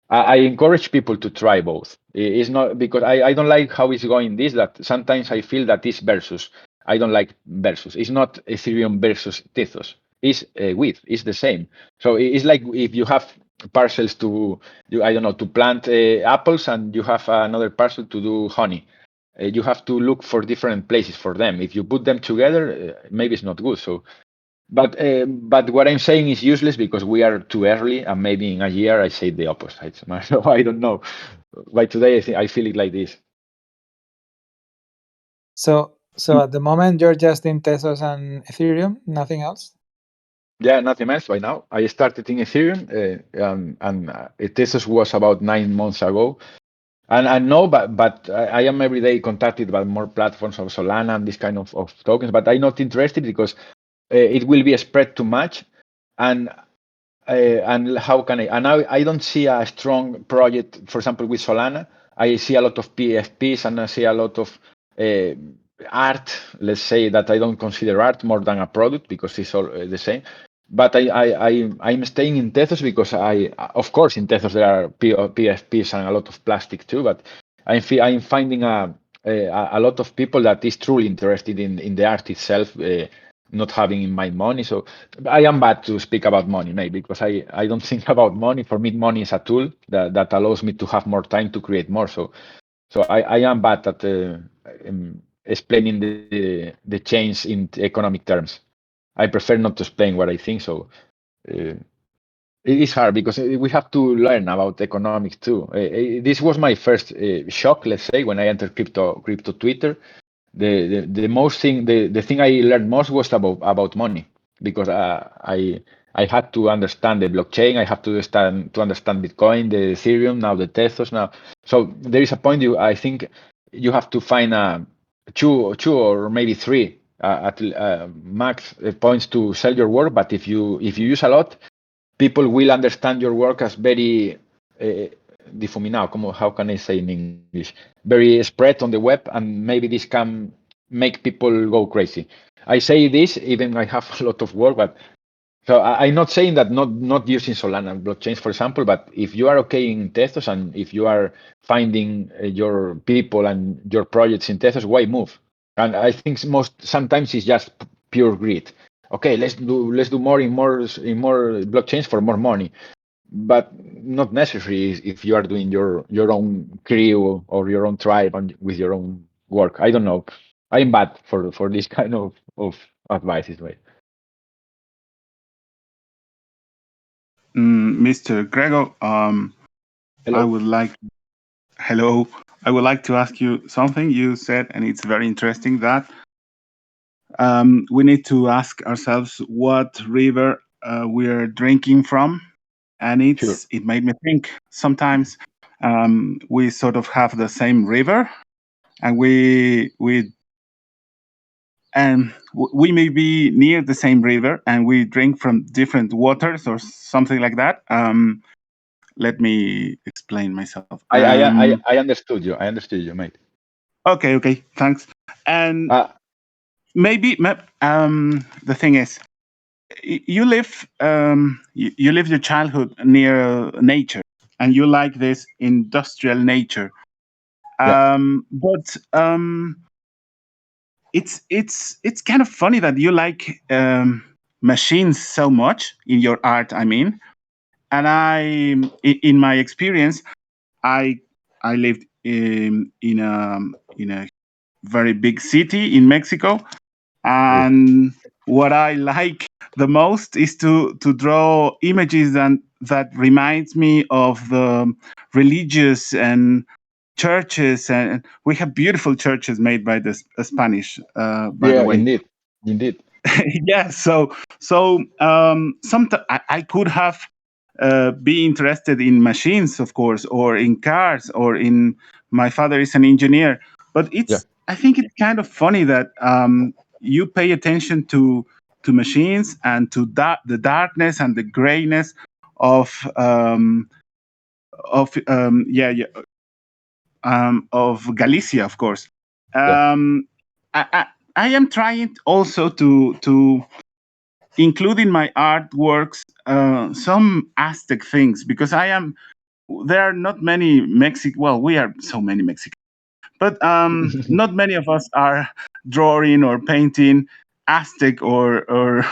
I encourage people to try both. It's not because I don't like how it's going this, that sometimes I feel that it's versus. I don't like versus. It's not Ethereum versus Tezos. It's it's the same. So it's like if you have parcels I don't know, to plant apples, and you have another parcel to do honey. You have to look for different places for them. If you put them together, maybe it's not good. So but what I'm saying is useless because we are too early, and maybe in a year I say the opposite. So I don't know. By today, I feel it like this. So at the moment you're just in Tezos and Ethereum, nothing else? Yeah, nothing else by now. I started in Ethereum, and Tezos was about 9 months ago. And I know, but I am every day contacted by more platforms of Solana and this kind of tokens. But I'm not interested because it will be spread too much, and how can I? And I don't see a strong project. For example, with Solana, I see a lot of PFPs, and I see a lot of art. Let's say that I don't consider art more than a product because it's all the same. But I'm staying in Tezos because of course, in Tezos there are PFPs and a lot of plastic too. But I'm finding a lot of people that is truly interested in the art itself. not having in mind money. So I am bad to speak about money, maybe, because I don't think about money. For me, money is a tool that allows me to have more time to create more. So I am bad at explaining the change in economic terms. I prefer not to explain what I think. So it is hard because we have to learn about economics too. This was my first shock, let's say, when I entered crypto Twitter. The most thing the thing I learned most was about money, because I had to understand the blockchain. I have to understand Bitcoin, the Ethereum, now the Tezos now. So there is a point I think you have to find two or maybe three at max points to sell your work. But if you use a lot, people will understand your work as very difuminado. How can I say in English? Very spread on the web, and maybe this can make people go crazy. I say this even I have a lot of work, but so I'm not saying that not using Solana blockchains, for example, but if you are okay in Tezos and if you are finding your people and your projects in Tezos, why move? And I think sometimes it's just pure greed. Okay, let's do more in more blockchains for more money, but not necessary if you are doing your own crew or your own tribe and with your own work. I don't know. I'm bad for this kind of advices, right? Mr. Crego, Hello? Hello. I would like to ask you something you said, and it's very interesting that we need to ask ourselves what river we're drinking from, and Sure. it made me think. Sometimes we sort of have the same river, and we may be near the same river, and we drink from different waters or something like that. Let me explain myself. I understood you. I understood you, mate. Okay, thanks. And maybe the thing is, you live you live your childhood near nature, and you like this industrial nature. But it's kind of funny that you like machines so much in your art. I mean, and in my experience, I lived in a very big city in Mexico, and what I like the most is to draw images and that reminds me of the religious and churches, and we have beautiful churches made by the Spanish, by the way. Indeed. Yeah, so sometimes I could have be interested in machines, of course, or in cars, or in my father is an engineer. But I think it's kind of funny that you pay attention to machines and to the darkness and the grayness of of Galicia, of course. I am trying also to include in my artworks some Aztec things, because there are not many we are so many Mexicans, but not many of us are drawing or painting Aztec or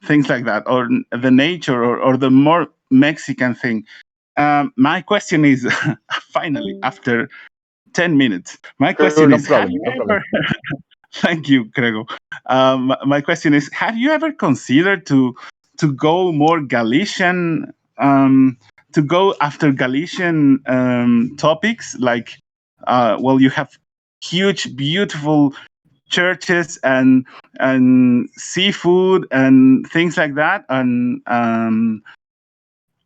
things like that, or the nature, or the more Mexican thing. My question is, finally, after 10 minutes, my question No is, have problem. you No ever problem. Thank you, Crego. My question is: have you ever considered to go more Galician, to go after Galician topics? Like, you have huge, beautiful churches and seafood and things like that, and Yeah,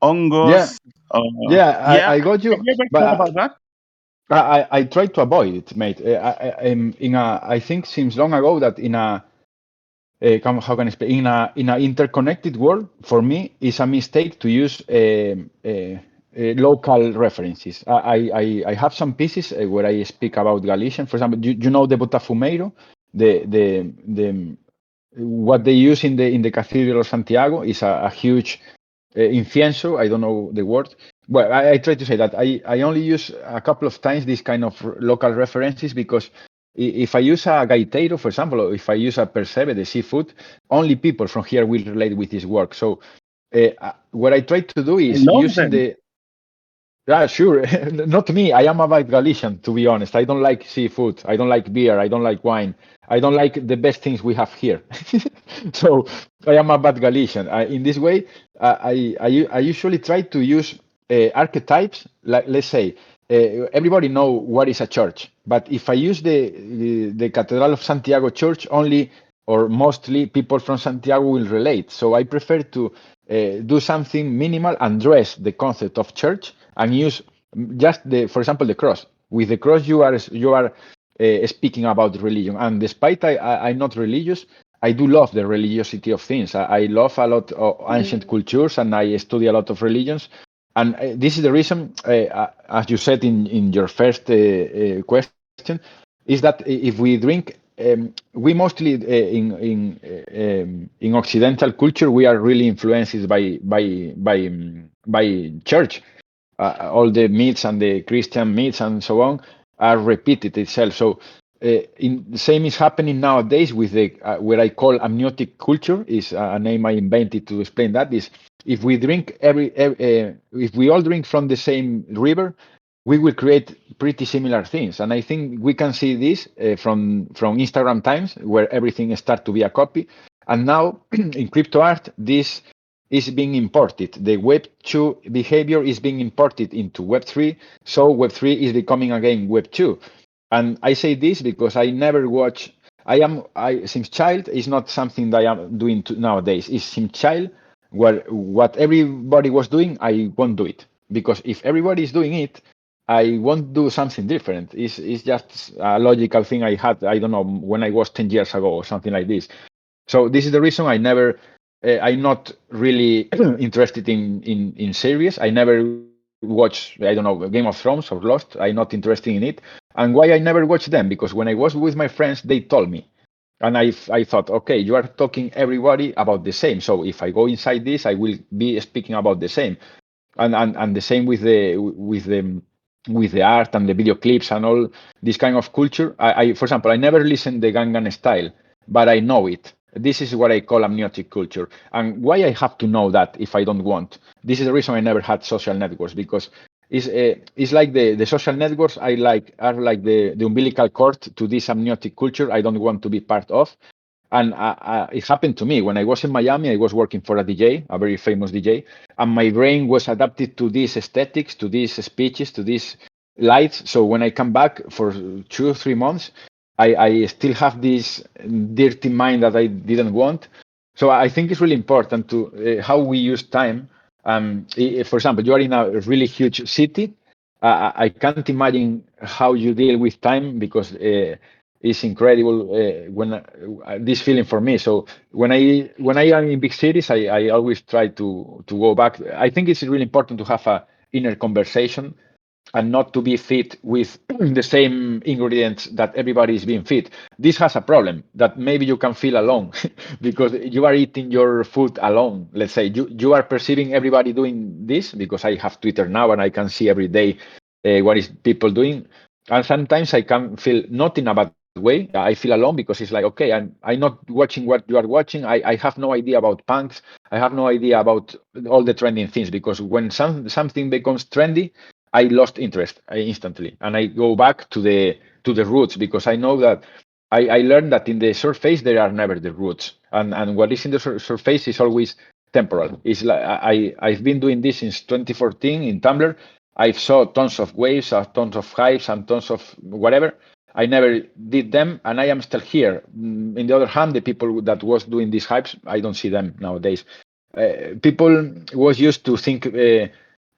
hongos. I got Have you, you ever thought but about that? I try to avoid it, mate. I think since long ago that how can I explain? In a interconnected world, for me, it's a mistake to use local references. I have some pieces where I speak about Galician. For example, you know the Botafumeiro, the what they use in the Cathedral of Santiago is a huge incienso. I don't know the word. Well, I try to say that I only use a couple of times these kind of local references because if I use a gaiteiro, for example, or if I use a percebe, the seafood, only people from here will relate with this work. So what I try to do I is love using them. the yeah, sure. Not me. I am a bad Galician, to be honest. I don't like seafood. I don't like beer. I don't like wine. I don't like the best things we have here. So I am a bad Galician. In this way, I usually try to use archetypes. Like, let's say, everybody know what is a church, but if I use the Cathedral of Santiago church, only or mostly people from Santiago will relate. So I prefer to do something minimal and dress the concept of church and use just for example, the cross. With the cross, you are speaking about religion. And despite I'm not religious, I do love the religiosity of things. I love a lot of ancient cultures, and I study a lot of religions. And this is the reason, as you said in your first question, is that if we drink, we mostly in Occidental culture, we are really influenced by church. All the myths and the Christian myths and so on are repeated itself. So the same is happening nowadays with the what I call amniotic culture, is a name I invented to explain that. Is if we drink if we all drink from the same river, we will create pretty similar things. And I think we can see this from Instagram times, where everything starts to be a copy. And now in crypto art, this is being imported. The Web 2 behavior is being imported into Web 3. So Web 3 is becoming again Web 2. And I say this because I never watch. I since child is not something that I am doing nowadays. It's since child where what everybody was doing, I won't do it, because if everybody is doing it, I won't do something different. It's just a logical thing I had. I don't know, when I was 10 years ago or something like this. So this is the reason I never. I'm not really interested in series. I never watch, I don't know, Game of Thrones or Lost. I'm not interested in it. And why I never watch them? Because when I was with my friends, they told me. And I thought, okay, you are talking everybody about the same. So if I go inside this, I will be speaking about the same. And the same with the art and the video clips and all this kind of culture. For example, I never listened the Gangnam Style, but I know it. This is what I call amniotic culture. And why I have to know that if I don't want? This is the reason I never had social networks, because it's like the social networks I like are like the umbilical cord to this amniotic culture I don't want to be part of. And it happened to me when I was in Miami. I was working for a DJ, a very famous DJ, and my brain was adapted to these aesthetics, to these speeches, to these lights. So when I come back for 2 or 3 months, I still have this dirty mind that I didn't want. So I think it's really important to how we use time. For example, you are in a really huge city. I can't imagine how you deal with time, because it's incredible when this feeling for me. So when I am in big cities, I always try to go back. I think it's really important to have a inner conversation and not to be fit with the same ingredients that everybody is being fit. This has a problem that maybe you can feel alone because you are eating your food alone. Let's say you are perceiving everybody doing this, because I have Twitter now and I can see every day what is people doing. And sometimes I can feel not in a bad way. I feel alone because it's like, okay, I'm not watching what you are watching. I have no idea about punks. I have no idea about all the trending things, because when something becomes trendy, I lost interest instantly, and I go back to the roots, because I know that I learned that in the surface there are never the roots, and what is in the surface is always temporal. It's like I've been doing this since 2014 in Tumblr. I've saw tons of waves, tons of hypes, and tons of whatever. I never did them, and I am still here. In the other hand, the people that was doing these hypes, I don't see them nowadays. People was used to think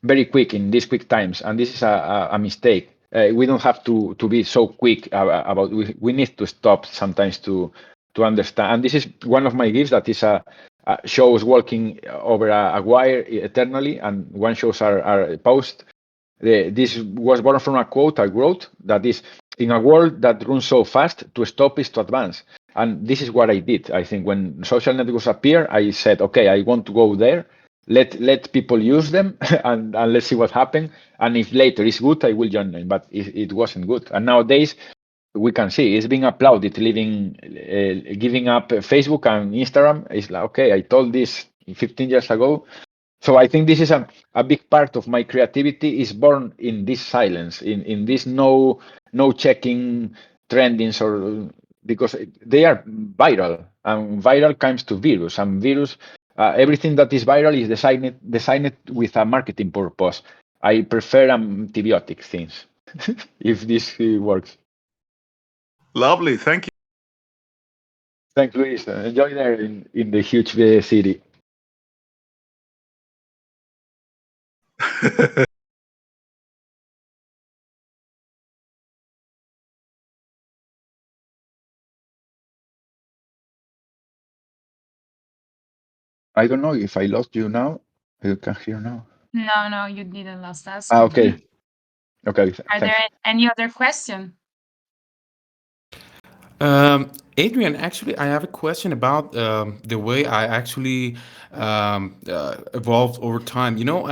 very quick in these quick times, and this is a mistake. We don't have to be so quick about. We need to stop sometimes to understand. And this is one of my gifts. That is shows walking over a wire eternally, and one shows are post. This was born from a quote I wrote, that is, in a world that runs so fast, to stop is to advance. And this is what I did. I think when social networks appear, I said, okay, I want to go there. Let people use them and let's see what happens. And if later it's good, I will join them. But it wasn't good. And nowadays, we can see is being applauded, giving up Facebook and Instagram. It's like, okay, I told this 15 years ago. So I think this is a big part of my creativity is born in this silence, in this no checking trendings, or because they are viral, and viral comes to virus, and virus, everything that is viral is designed with a marketing purpose. I prefer antibiotic things, if this works. Lovely, thank you. Thanks, Luis. Enjoy there in the huge city. I don't know if I lost you now. You can hear now. No, you didn't lost us. Okay. Okay. Are Thanks. there any other question? Adrian, actually, I have a question about the way I actually evolved over time. You know,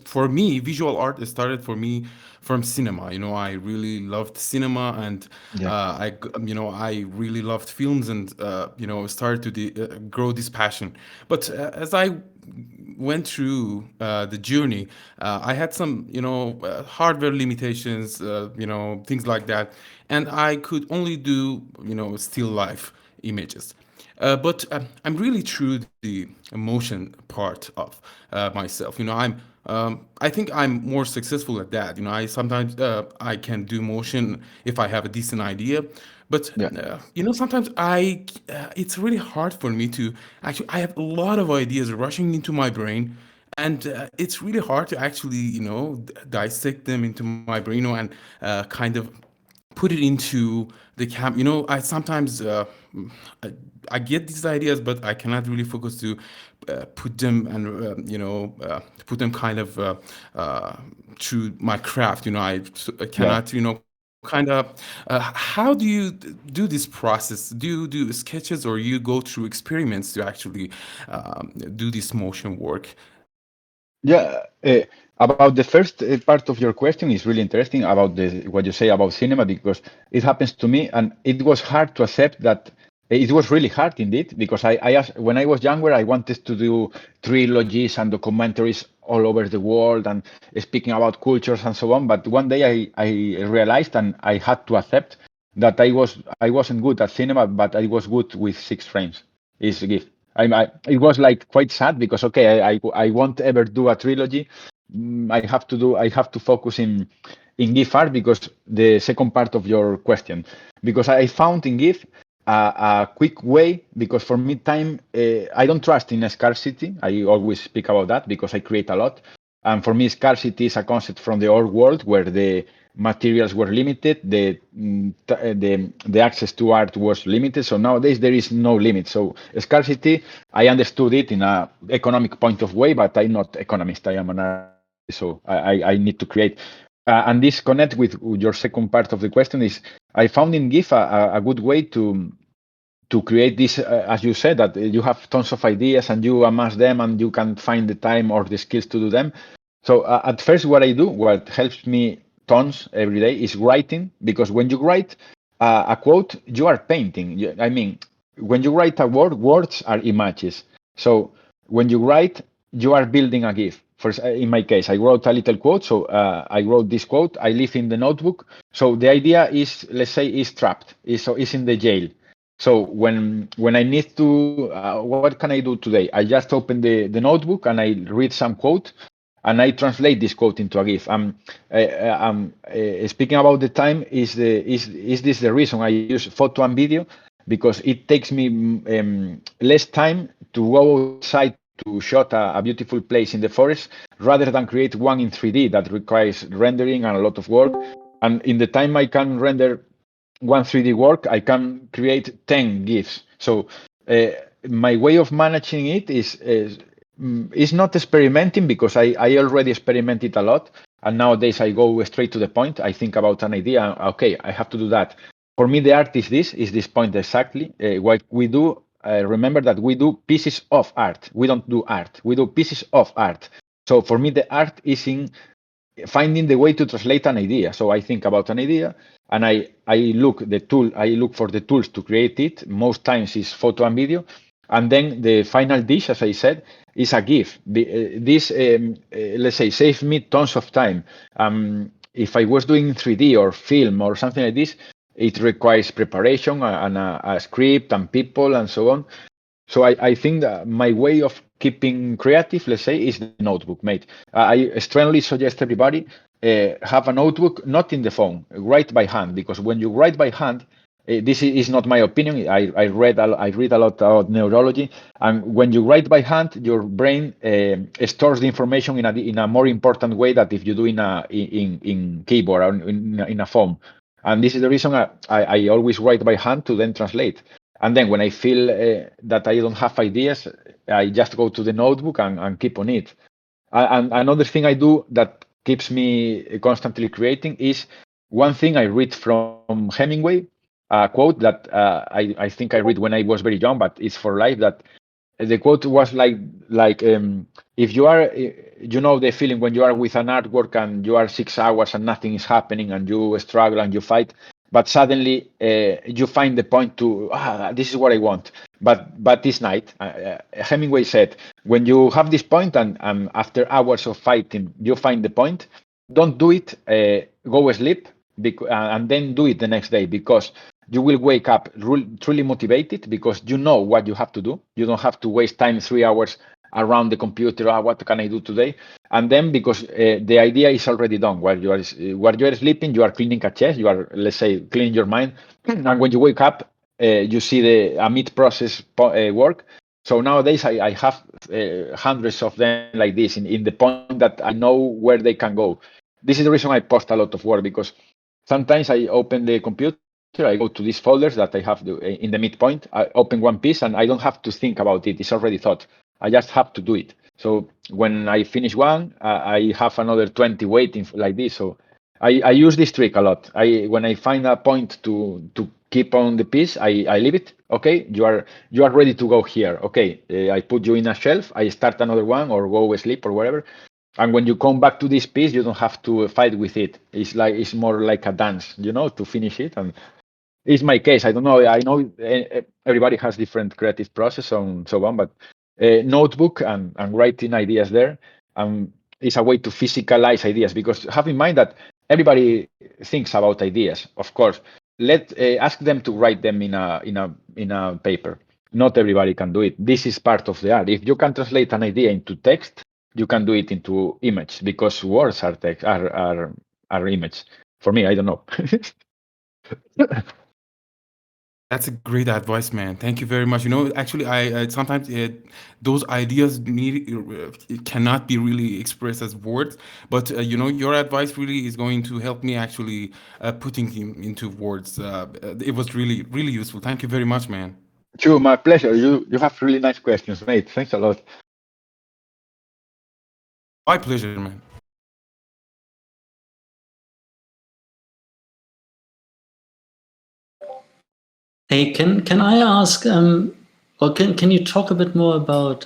for me, visual art started for me from cinema. You know, I really loved cinema, and I really loved films, and started to grow this passion. But as I went through the journey, I had some, hardware limitations, things like that, and I could only do, still life images. But I'm really through the emotion part of myself. I think I'm more successful at that. I sometimes I can do motion if I have a decent idea, but sometimes it's really hard for me to actually. I have a lot of ideas rushing into my brain, and it's really hard to actually dissect them into my brain, and kind of put it into the camp. I sometimes I, I get these ideas, but I cannot really focus to put them and put them kind of through my craft. I cannot kind of. How do you do this process? Do you do sketches, or you go through experiments to actually do this motion work? Yeah, about the first part of your question is really interesting about what you say about cinema, because it happens to me, and it was hard to accept that. It was really hard indeed, because when I was younger, I wanted to do trilogies and documentaries all over the world and speaking about cultures and so on. But one day I realized, and I had to accept that I wasn't good at cinema, but I was good with 6 frames. Is a gift. It was like quite sad, because okay, I won't ever do a trilogy. I have to focus in GIF art, because the second part of your question, because I found in GIF a quick way, because for me time, I don't trust in scarcity. I always speak about that because I create a lot, and for me scarcity is a concept from the old world, where the materials were limited, the access to art was limited. So nowadays there is no limit. So scarcity, I understood it in a economic point of way, but I'm not economist. I am an artist, so I need to create. And this connect with your second part of the question is, I found in GIF a good way to create this, as you said, that you have tons of ideas and you amass them and you can find the time or the skills to do them. So at first, what helps me tons every day is writing, because when you write a quote, you are painting. I mean, when you write a word, words are images. So when you write, you are building a GIF. In my case, I wrote a little quote. So I wrote this quote. I live in the notebook. So the idea is, let's say, is trapped. Is in the jail. So when I need to, what can I do today? I just open the notebook and I read some quote, and I translate this quote into a GIF. Speaking about the time, is this the reason I use photo and video? Because it takes me less time to go outside to shot a beautiful place in the forest, rather than create one in 3D that requires rendering and a lot of work. And in the time I can render one 3D work, I can create 10 GIFs. So my way of managing it is not experimenting, because I already experimented a lot. And nowadays I go straight to the point. I think about an idea. Okay, I have to do that. For me, the art is this point exactly. What we do, remember that we do pieces of art. We don't do art. We do pieces of art. So for me, the art is in finding the way to translate an idea. So I think about an idea, and I look for the tools to create it. Most times it's photo and video, and then the final dish, as I said, is a GIF. This let's say saves me tons of time. If I was doing 3D or film or something like this, it requires preparation and a script and people and so on. So I think that my way of keeping creative, let's say, is the notebook, mate. I strongly suggest everybody have a notebook, not in the phone, write by hand, because when you write by hand, this is not my opinion. I read a lot about neurology, and when you write by hand, your brain stores the information in a more important way than if you do in keyboard or in a phone. And this is the reason I always write by hand to then translate. And then when I feel that I don't have ideas, I just go to the notebook and keep on it. And another thing I do that keeps me constantly creating is one thing I read from Hemingway, a quote that I think I read when I was very young, but it's for life. That the quote was like if you are, you know, the feeling when you are with an artwork and you are 6 hours and nothing is happening and you struggle and you fight, but suddenly you find the point to this is what I want. But this night, Hemingway said, when you have this point and after hours of fighting you find the point, don't do it. Go sleep and then do it the next day, because you will wake up truly motivated because you know what you have to do. You don't have to waste time 3 hours around the computer. What can I do today? And then because the idea is already done. While you are sleeping, you are cleaning a chest. You are, let's say, cleaning your mind. And when you wake up, you see the mid-process work. So nowadays I have hundreds of them like this in the point that I know where they can go. This is the reason I post a lot of work, because sometimes I open the computer, I go to these folders that I have in the midpoint, I open one piece and I don't have to think about it. It's already thought. I just have to do it. So when I finish one, I have another 20 waiting like this. So I use this trick a lot. When I find a point to keep on the piece, I leave it. Okay, you are ready to go here. Okay, I put you in a shelf. I start another one or go sleep or whatever. And when you come back to this piece, you don't have to fight with it. It's more like a dance, you know, to finish it. And it's my case. I don't know. I know everybody has different creative process and so on, but notebook and writing ideas there is a way to physicalize ideas, because have in mind that everybody thinks about ideas. Of course, ask them to write them in a paper. Not everybody can do it. This is part of the art. If you can translate an idea into text, you can do it into image, because words are text are image. For me, I don't know. That's a great advice, man. Thank you very much. You know, actually, I sometimes those ideas it cannot be really expressed as words, but you know, your advice really is going to help me actually putting him into words. It was really, really useful. Thank you very much, man. Sure, my pleasure. You have really nice questions, mate. Thanks a lot. My pleasure, man. Hey, can I ask, or can you talk a bit more about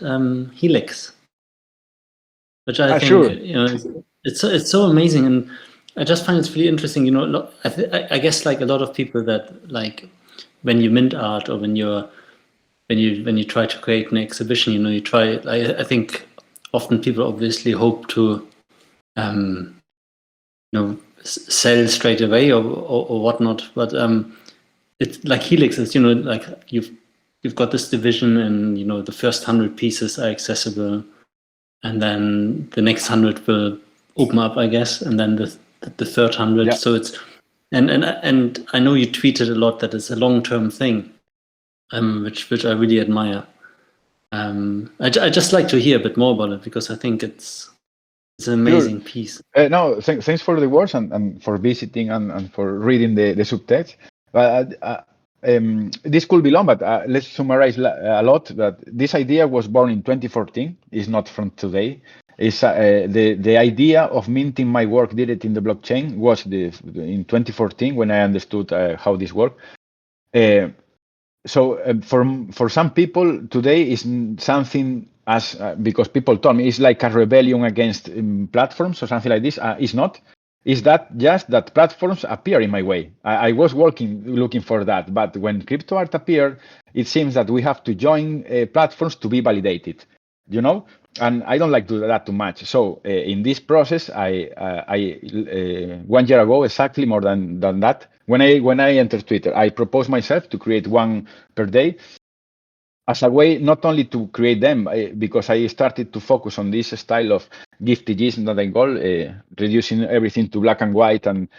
Helix, which I think sure. you know it's so amazing, and I just find it's really interesting. You know, I guess like a lot of people that like when you mint art or when you try to create an exhibition, you know, you try. I think often people obviously hope to, you know, sell straight away or whatnot, but it's like Helix is, you know, like you've got this division, and you know the first 100 pieces are accessible, and then the next 100 will open up, I guess, and then the third 100. Yeah. So it's and I know you tweeted a lot that it's a long-term thing, which I really admire. I just like to hear a bit more about it, because I think it's an amazing piece. No, thanks for the words and for visiting and for reading the subtext. This could be long, but let's summarize a lot. That this idea was born in 2014. It's not from today. It's the idea of minting my work directly in the blockchain was in 2014 when I understood how this worked. So for some people today is something as because people told me it's like a rebellion against platforms or something like this. It's not. Is that just that platforms appear in my way? I was looking for that, but when crypto art appeared, it seems that we have to join platforms to be validated, you know. And I don't like to do that too much. So in this process, I 1 year ago, exactly more than that, when I entered Twitter, I proposed myself to create one per day as a way not only to create them, because I started to focus on this style of giftages that I call reducing everything to black and white and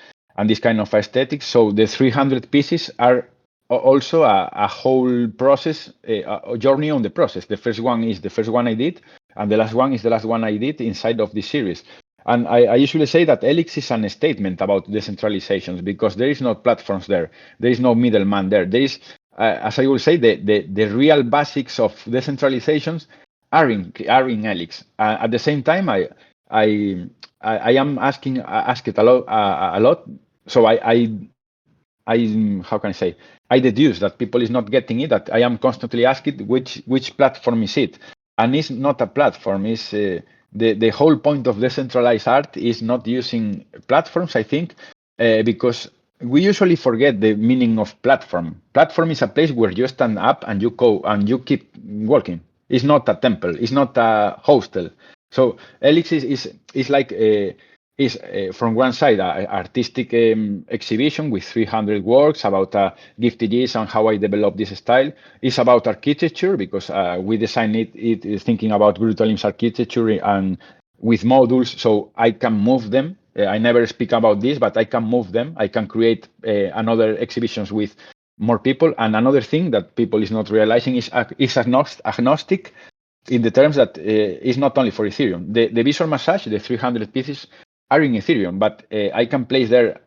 this kind of aesthetic. So the 300 pieces are also a whole process, a journey on the process. The first one is the first one I did, and the last one is the last one I did inside of this series. And I usually say that Elix is an statement about decentralizations because there is no platforms there. There is no middleman there. There is, as I will say, the real basics of decentralizations are in Elix. At the same time, I am asked a lot. So how can I say? I deduce that people is not getting it. That I am constantly asked which platform is it, and it's not a platform. It's the whole point of decentralized art is not using platforms. I think because we usually forget the meaning of platform. Platform is a place where you stand up and you go and you keep walking. It's not a temple. It's not a hostel. So Elix is like is from one side an artistic exhibition with 300 works about giftages and how I developed this style. It's about architecture because we designed it thinking about Brutalim's architecture and with modules, so I can move them. I never speak about this, but I can move them. I can create another exhibitions with more people. And another thing that people is not realizing is agnostic in the terms that is not only for Ethereum. The visual massage, the 300 pieces are in Ethereum, but I can place their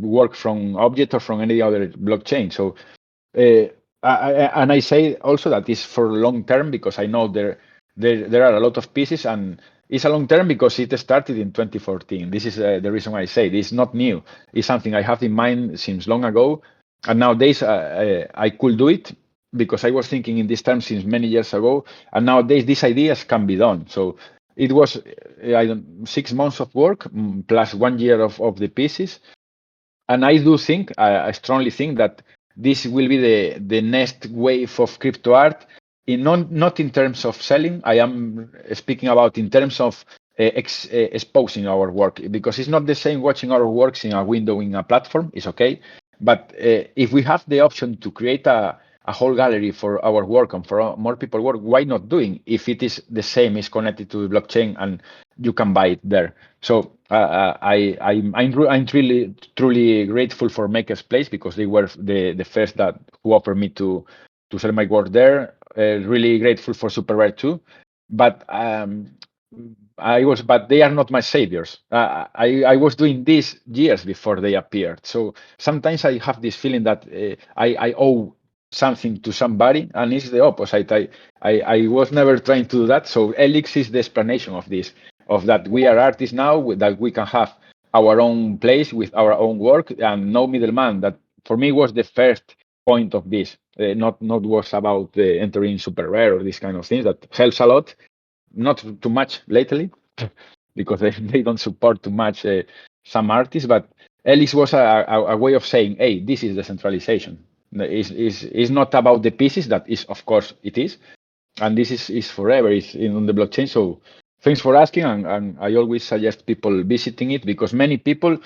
work from object or from any other blockchain. So, and I say also that is for long term because I know there are a lot of pieces, and it's a long term because it started in 2014. This is the reason why I say this is not new. It's something I have in mind since long ago, and nowadays I could do it because I was thinking in this terms since many years ago, and nowadays these ideas can be done. So it was 6 months of work plus 1 year of the pieces, and I do think, I strongly think that this will be the next wave of crypto art. Not in terms of selling, I am speaking about in terms of exposing our work, because it's not the same watching our works in a window in a platform. It's okay, but if we have the option to create a whole gallery for our work and for more people work, why not doing if it is the same, is connected to the blockchain and you can buy it there. So I'm really truly grateful for MakersPlace because they were the first that who offered me to sell my work there. Really grateful for Superrare too, but but they are not my saviors. I was doing this years before they appeared. So sometimes I have this feeling that I owe something to somebody, and it's the opposite. I was never trying to do that. So Elix is the explanation of this, of that we are artists now, that we can have our own place with our own work and no middleman. That for me was the first point of this. Not was about entering super rare or these kind of things. That helps a lot. Not too much lately because they don't support too much some artists, but Elix was a way of saying, hey, this is decentralization. Is not about the pieces, that is, of course, it is, and this is forever. It's on the blockchain. So thanks for asking, and I always suggest people visiting it because many people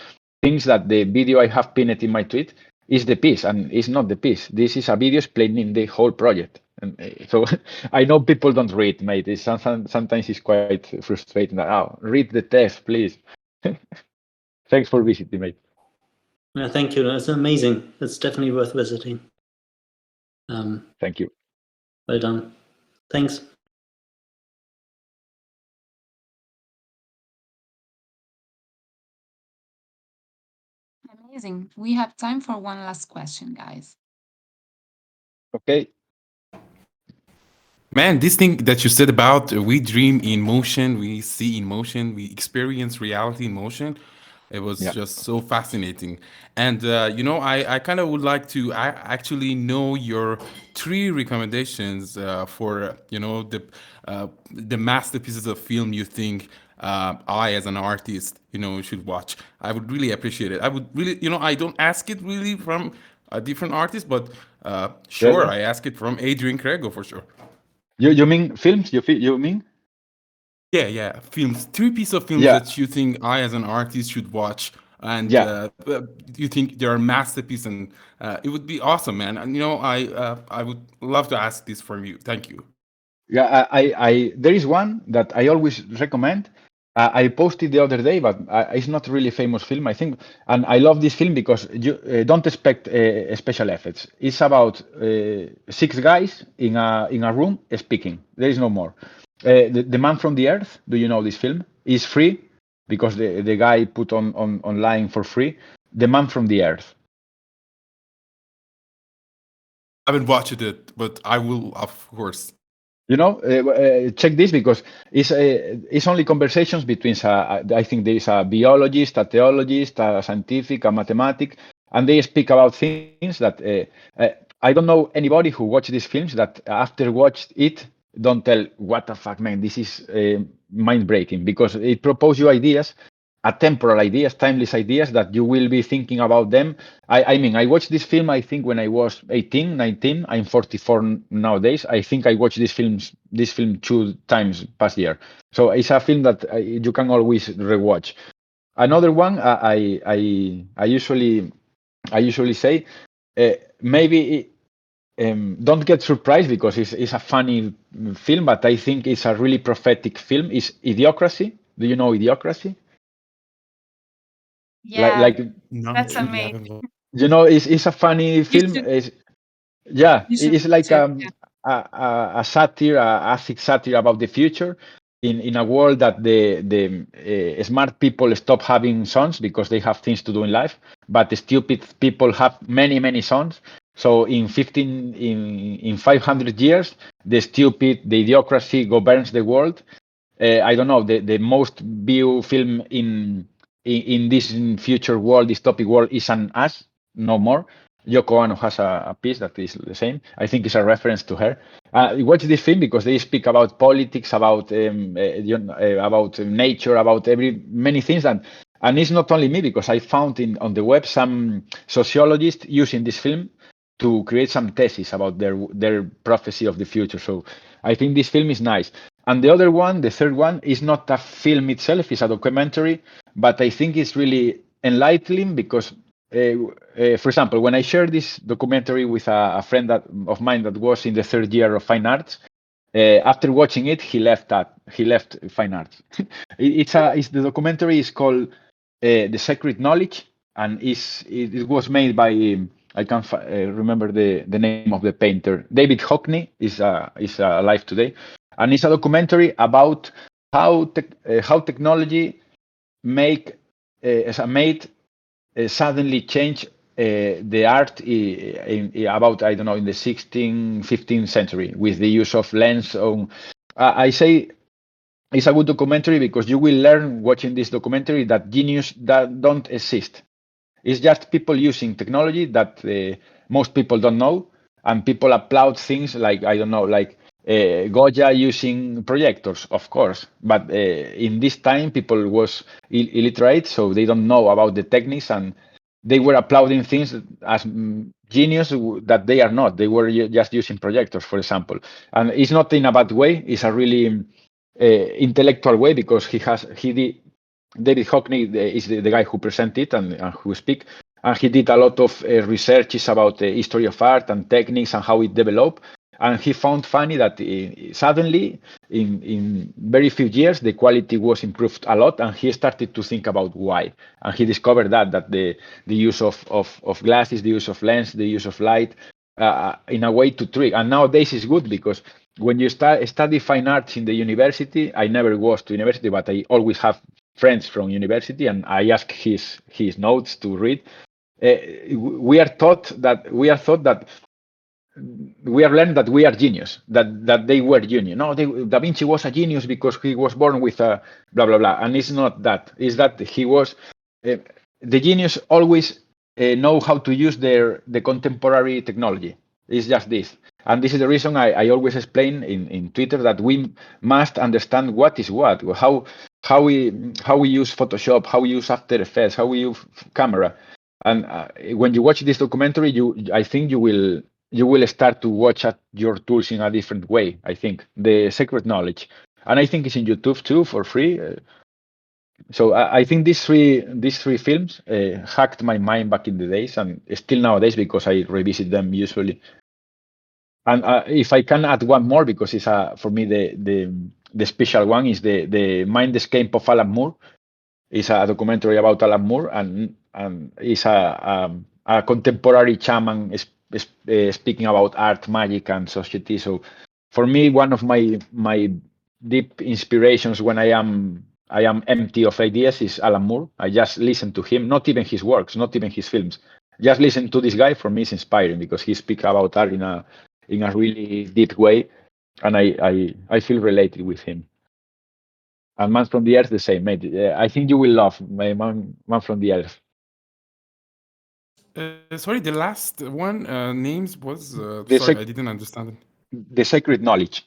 thinks that the video I have pinned in my tweet is the piece, and it's not the piece. This is a video explaining the whole project. And so I know people don't read, mate. Sometimes it's quite frustrating that, read the text, please. Thanks for visiting, mate. Yeah, thank you. That's amazing. It's definitely worth visiting. Thank you. Well done. Thanks. Amazing. We have time for one last question, guys. Okay. Man, this thing that you said about we dream in motion, we see in motion, we experience reality in motion. It was just so fascinating. And, I kind of would like to actually know your three recommendations for, the masterpieces of film you think I, as an artist, should watch. I would really appreciate it. I would really, I don't ask it really from a different artist, but sure, I ask it from Adrian Crego for sure. You mean films? You mean? Yeah. Films. Three pieces of films that you think I, as an artist, should watch, and you think they are masterpiece, and it would be awesome, man. And I would love to ask this from you. Thank you. Yeah, there is one that I always recommend. I posted the other day, but it's not really famous film, I think. And I love this film because you don't expect special effects. It's about six guys in a room speaking. There is no more. The Man from the Earth. Do you know this film? Is free because the guy put online for free. The Man from the Earth. I haven't watched it, but I will, of course. Check this because it's only conversations between, I think there is a biologist, a theologist, a scientific, a mathematic, and they speak about things that I don't know anybody who watched these films that after watched it don't tell, what the fuck, man, this is mind-breaking, because it proposes you ideas, temporal ideas, timeless ideas that you will be thinking about them. I mean, I watched this film, I think, when I was 18, 19. I'm 44 nowadays. I think I watched this film 2 times past year. So it's a film that you can always rewatch. Another one I usually say, maybe don't get surprised because it's a funny film, but I think it's a really prophetic film. Is Idiocracy? Do you know Idiocracy? Yeah, No, that's I amazing. haven't. It's a funny You film. should you should It's like watch it. Yeah. a satire, acid satire about the future in a world that the smart people stop having sons because they have things to do in life, but the stupid people have many sons. So in 500 years, the idiocracy governs the world. I don't know, the most viewed film in this future world, dystopic world, is an Us, no more. Yoko Ono has a piece that is the same. I think it's a reference to her. Watch this film because they speak about politics, about nature, about many things, and it's not only me, because I found on the web some sociologists using this film to create some thesis about their prophecy of the future. So I think this film is nice. And the other one, the third one, is not a film itself; it's a documentary. But I think it's really enlightening because, for example, when I shared this documentary with a friend of mine that was in the third year of fine arts, after watching it, he left fine arts. The documentary is called The Secret Knowledge, and it was made by I can't remember the name of the painter. David Hockney is alive today, and it's a documentary about how technology made suddenly change the art about, I don't know, in the 16th, 15th century with the use of lens. I say it's a good documentary because you will learn watching this documentary that genius that don't exist. It's just people using technology that most people don't know, and people applaud things like, I don't know, like Goya using projectors, of course. But in this time, people was illiterate, so they don't know about the techniques, and they were applauding things as genius that they are not. They were just using projectors, for example. And it's not in a bad way. It's a really intellectual way because David Hockney is the guy who presented and who speak, and he did a lot of researches about the history of art and techniques and how it developed. And he found funny that suddenly, in very few years, the quality was improved a lot, and he started to think about why. And he discovered that the use of glasses, the use of lens, the use of light, in a way to trick. And nowadays is good because when you study fine arts in the university, I never was to university, but I always have friends from university, and I ask his notes to read. We are thought that we are learned that we are genius, that they were genius. No, Da Vinci was a genius because he was born with a blah blah blah, and it's not that. It's that he was the genius always know how to use the contemporary technology. It's just this. And this is the reason I always explain in Twitter that we must understand what is what, how we use Photoshop, how we use After Effects, how we use camera. And when you watch this documentary, I think you will start to watch at your tools in a different way. I think the secret knowledge, and I think it's in YouTube too for free. So I think these three films hacked my mind back in the days, and still nowadays because I revisit them usually. And if I can add one more, because it's for me the special one is the Mind Escape of Alan Moore. It's a documentary about Alan Moore, and it's a contemporary shaman speaking about art, magic, and society. So for me, one of my deep inspirations when I am empty of ideas is Alan Moore. I just listen to him, not even his works, not even his films. Just listen to this guy. For me, is inspiring because he speaks about art in a really deep way, and I feel related with him. And Man from the Earth, the same, mate. I think you will love Man from the Earth. Sorry, the last one names was The sorry, I didn't understand it. The Sacred Knowledge.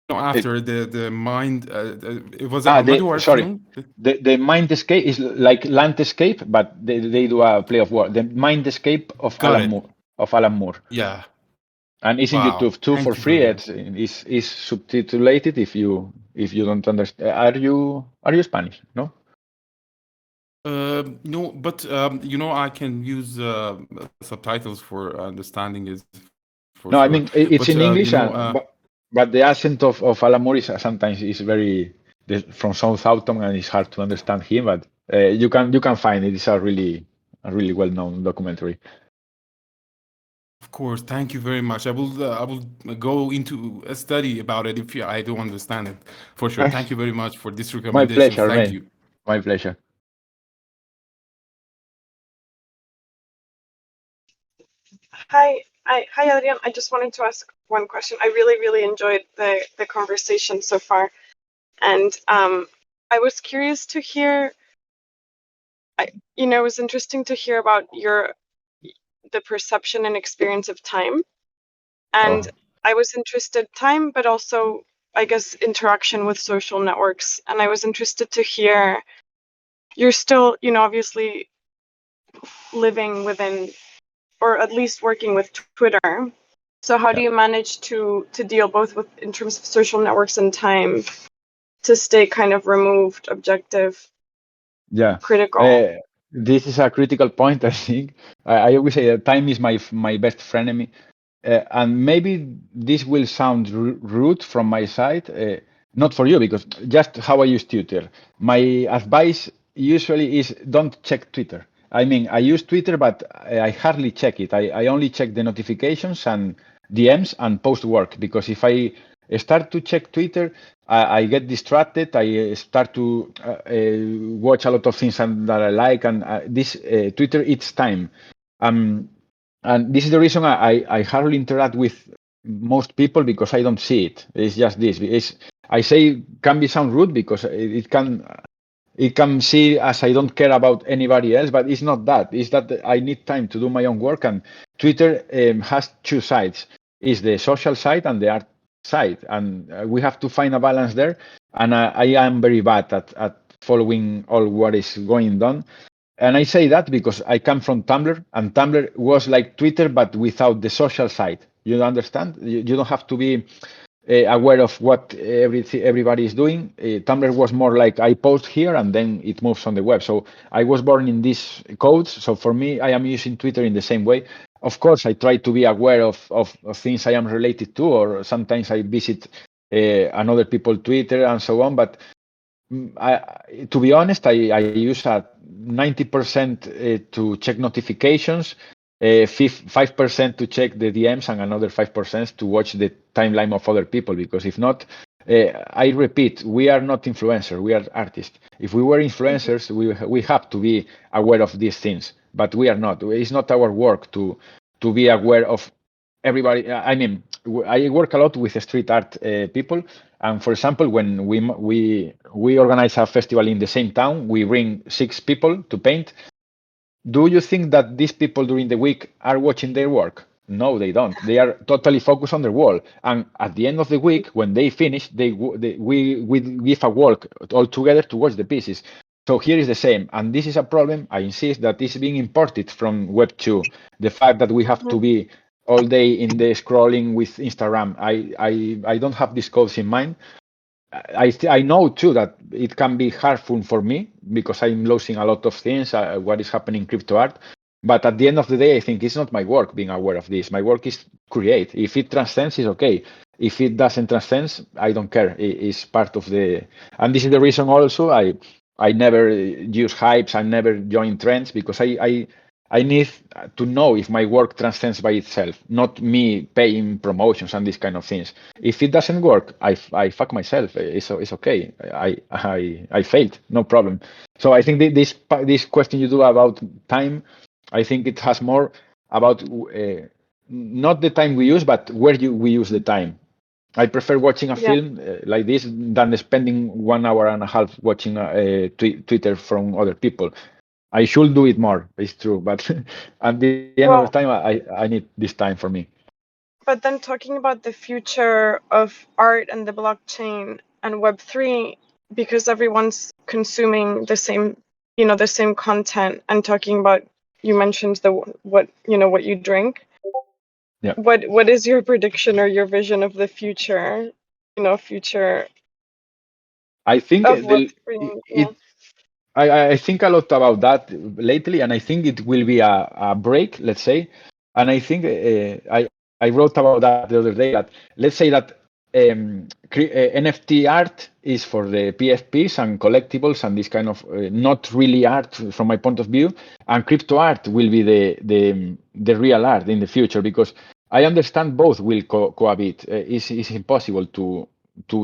No, after the mind, it was a Almodovar sorry. film. The Mind Escape is like Landscape, but they do a play of word. The Mind Escape of Got Alan it. Moore. Of Alan Moore. Yeah. And it's in Wow. YouTube too Thank for you very free. much. It's subtitulated if you don't understand. Are you Spanish? No. No, but I can use subtitles for understanding is for No, I sure. mean it's But in English, but the accent of Alan Moore is sometimes is very from Southampton, and it's hard to understand him. But you can find it. It's a really well known documentary. of course, thank you very much. I will go into a study about it if I don't understand it for sure. Thank you very much for this My recommendation. pleasure, Thank man. you. My pleasure. Hi, Adrian. I just wanted to ask one question. I really enjoyed the conversation so far, and I was curious to hear. It was interesting to hear about the perception and experience of time, and I was interested time, but also I guess interaction with social networks, and I was interested to hear. You're still, obviously living within, or at least working with Twitter. So how do you manage to deal both with in terms of social networks and time to stay kind of removed, objective, critical? This is a critical point. I think I always say that time is my best frenemy, and maybe this will sound rude from my side, not for you, because just how I use Twitter. My advice usually is don't check Twitter. I mean, I use Twitter, but I hardly check it. I only check the notifications and DMs and post work, because if I start to check Twitter, I get distracted. I start to watch a lot of things that I like, and this Twitter eats time. And this is the reason I hardly interact with most people, because I don't see it. It's just this. I say can be sound rude because it can see as I don't care about anybody else, but it's not that. It's that I need time to do my own work, and Twitter has two sides. It's the social side and the art side, and we have to find a balance there. And I am very bad at following all what is going on. And I say that because I come from Tumblr, and Tumblr was like Twitter, but without the social side. You understand? You don't have to be aware of what everybody is doing. Tumblr was more like I post here and then it moves on the web. So I was born in these codes. So for me, I am using Twitter in the same way. Of course, I try to be aware of things I am related to, or sometimes I visit another people Twitter and so on. But to be honest, I use a 90% to check notifications, 5% to check the DMs, and another 5% to watch the timeline of other people. Because if not, I repeat, we are not influencers, we are artists. If we were influencers, we have to be aware of these things, but we are not. It's not our work to be aware of everybody. I mean, I work a lot with street art people, And for example, when we organize a festival in the same town, we bring 6 people to paint. Do you think that these people during the week are watching their work? No, they don't. They are totally focused on their work. And at the end of the week, when they finish, we give a work all together to watch the pieces. So here is the same. And this is a problem, I insist, that is being imported from Web 2. The fact that we have to be all day in the scrolling with Instagram. I don't have this codes in mind. I know too that it can be harmful for me because I'm losing a lot of things, what is happening in crypto art. But at the end of the day, I think it's not my work being aware of this. My work is create. If it transcends, it's okay. If it doesn't transcend, I don't care. It's part of the. And this is the reason also I never use hypes. I never join trends because I need to know if my work transcends by itself, not me paying promotions and these kind of things. If it doesn't work, I fuck myself. It's okay. I failed. No problem. So I think this question you do about time, I think it has more about not the time we use, but where we use the time. I prefer watching a film like this than spending 1.5 hours watching Twitter from other people. I should do it more. It's true, but at the end of the time, Well, I need this time for me. but then talking about the future of art and the blockchain and Web3, because everyone's consuming the same, the same content, and talking about, you mentioned what you drink. Yeah. What is your prediction or your vision of the future? Future I think of Web3. Yeah. I think a lot about that lately, and I think it will be a break, let's say. And I think I wrote about that the other day. That let's say that NFT art is for the PFPs and collectibles and this kind of not really art from my point of view, and crypto art will be the real art in the future because I understand both will cohabit. It's impossible to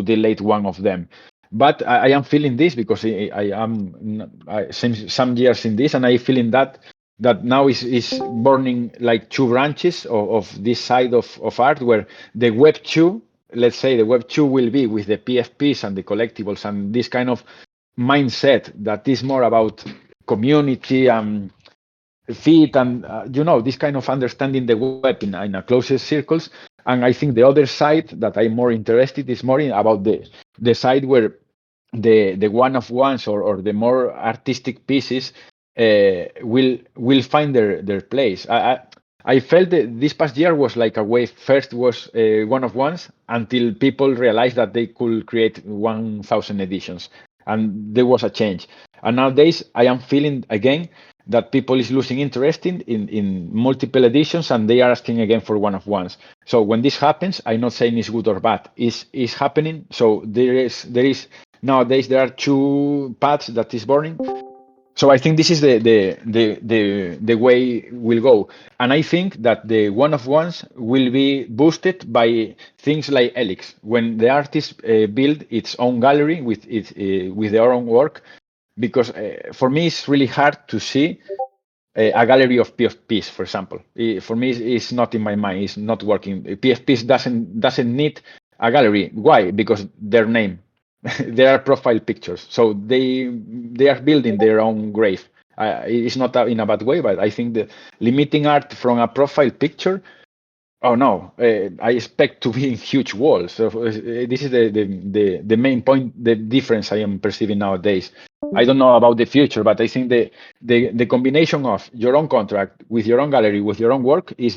delete one of them. But I am feeling this because I am some years in this, and I feeling that now is burning like 2 branches of this side of art, where the Web 2, let's say the Web 2 will be with the PFPs and the collectibles and this kind of mindset that is more about community and fit and this kind of understanding the web in a closest circles. And I think the other side that I'm more interested is more about the side where the one of ones or the more artistic pieces will find their place. I felt that this past year was like a wave. First was one of ones until people realized that they could create 1,000 editions, and there was a change. And nowadays, I am feeling again that people is losing interest in multiple editions, and they are asking again for one of ones. So when this happens, I'm not saying it's good or bad. It's happening. So there is nowadays there are 2 paths that is burning. So I think this is the way we'll go, and I think that the one of ones will be boosted by things like Elix. When the artist build its own gallery with their own work, because for me it's really hard to see a gallery of PFPs, for example. For me, it's not in my mind. It's not working. PFPs doesn't need a gallery. Why? Because their name, they are profile pictures. So they are building their own grave. It's not in a bad way, but I think the limiting art from a profile picture. Oh no! I expect to be in huge walls. So this is the main point, the difference I am perceiving nowadays. I don't know about the future, but I think the combination of your own contract with your own gallery with your own work is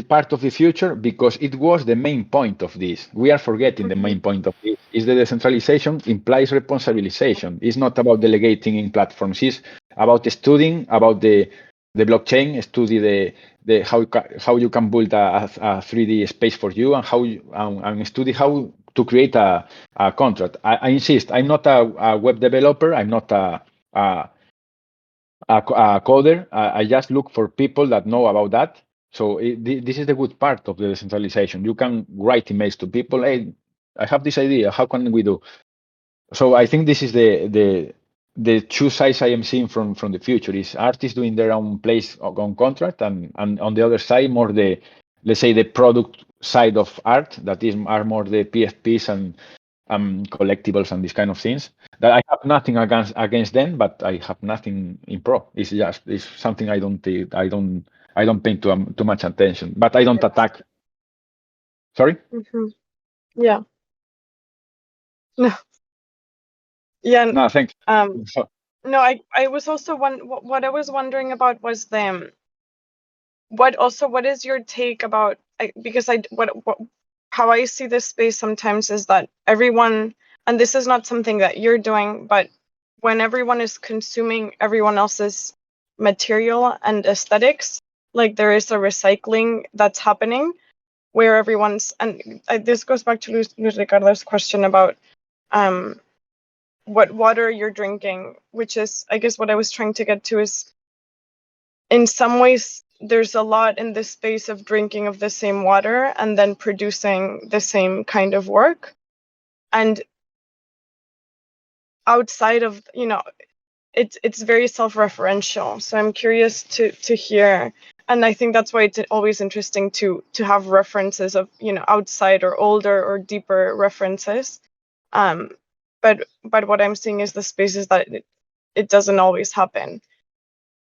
part of the future because it was the main point of this. We are forgetting the main point of this. Is the decentralization implies responsibilization. It's not about delegating in platforms. It's about studying about the blockchain, study the how you can build a 3D space for you and and study how to create a contract. I insist. I'm not a web developer. I'm not a coder. I just look for people that know about that. So this is the good part of the decentralization. You can write emails to people. Hey, I have this idea. How can we do? So I think this is the 2 sides I am seeing from the future. Is artists doing their own place on contract, and on the other side more the let's say, the product side of art, that are more the PFPs and collectibles and these kind of things. That I have nothing against them, but I have nothing in pro. It's something I don't pay too much attention. But I don't attack. Sorry. Yeah. No. Yeah. No, thanks. No, I was also what I was wondering about was the what is your take about, because how I see this space sometimes is that everyone, and this is not something that you're doing, but when everyone is consuming everyone else's material and aesthetics, like there is a recycling that's happening where everyone's, and this goes back to Luis Ricardo's question about what water you're drinking, which is, I guess what I was trying to get to is, in some ways, there's a lot in this space of drinking of the same water and then producing the same kind of work. And outside of, it's very self-referential. So I'm curious to hear, and I think that's why it's always interesting to have references of, outside or older or deeper references. But what I'm seeing is the spaces that it doesn't always happen,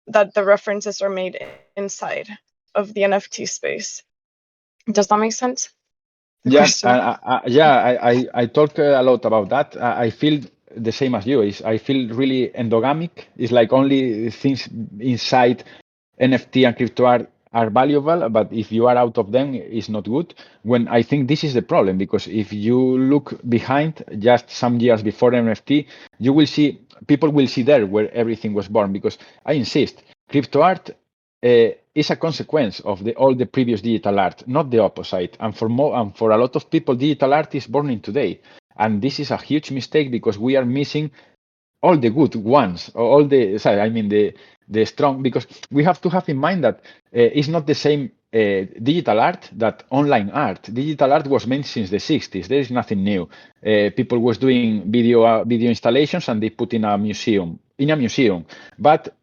that the references are made inside of the NFT space. Does that make sense? I talk a lot about that. I feel the same as you. I feel really endogamic. It's like only things inside NFT and crypto art are valuable, but if you are out of them, it's not good. When I think this is the problem, because if you look behind just some years before NFT, you will see, people will see there where everything was born. Because I insist, crypto art is a consequence of all the previous digital art, not the opposite. And for a lot of people, digital art is born in today, and this is a huge mistake, because we are missing all the good ones, all the, sorry, I mean the strong, because we have to have in mind that it's not the same digital art that online art. Digital art was made since the 60s. There is nothing new. People was doing video installations and they put in a museum. But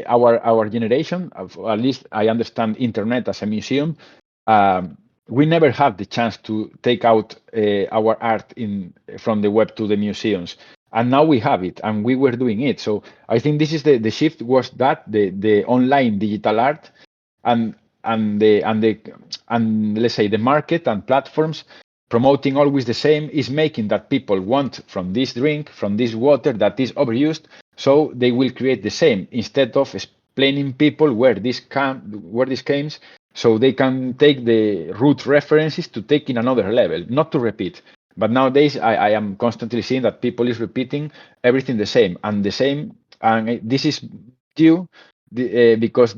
our generation, at least I understand internet as a museum. We never had the chance to take out our art from the web to the museums, and now we have it, and we were doing it. So I think this is the shift, was that the online digital art, and let's say the market and platforms promoting always the same is making that people want from this drink, from this water that is overused, so they will create the same, instead of explaining people where this came, so they can take the root references to take in another level, not to repeat. But nowadays, I am constantly seeing that people is repeating everything the same, and this is due because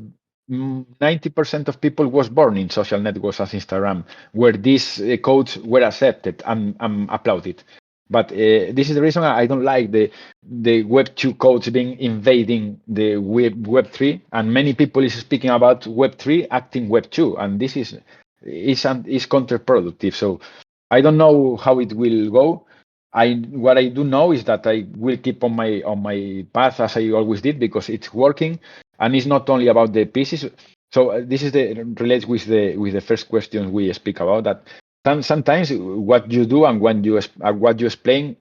90% of people was born in social networks as Instagram, where these codes were accepted and applauded. But this is the reason I don't like the Web 2 codes being invading the Web 3, and many people is speaking about Web 3 acting Web 2, and this is counterproductive. So I don't know how it will go. What I do know is that I will keep on my path as I always did, because it's working, and it's not only about the pieces. So this is relates with the first question we speak about, that sometimes what you do and what you explain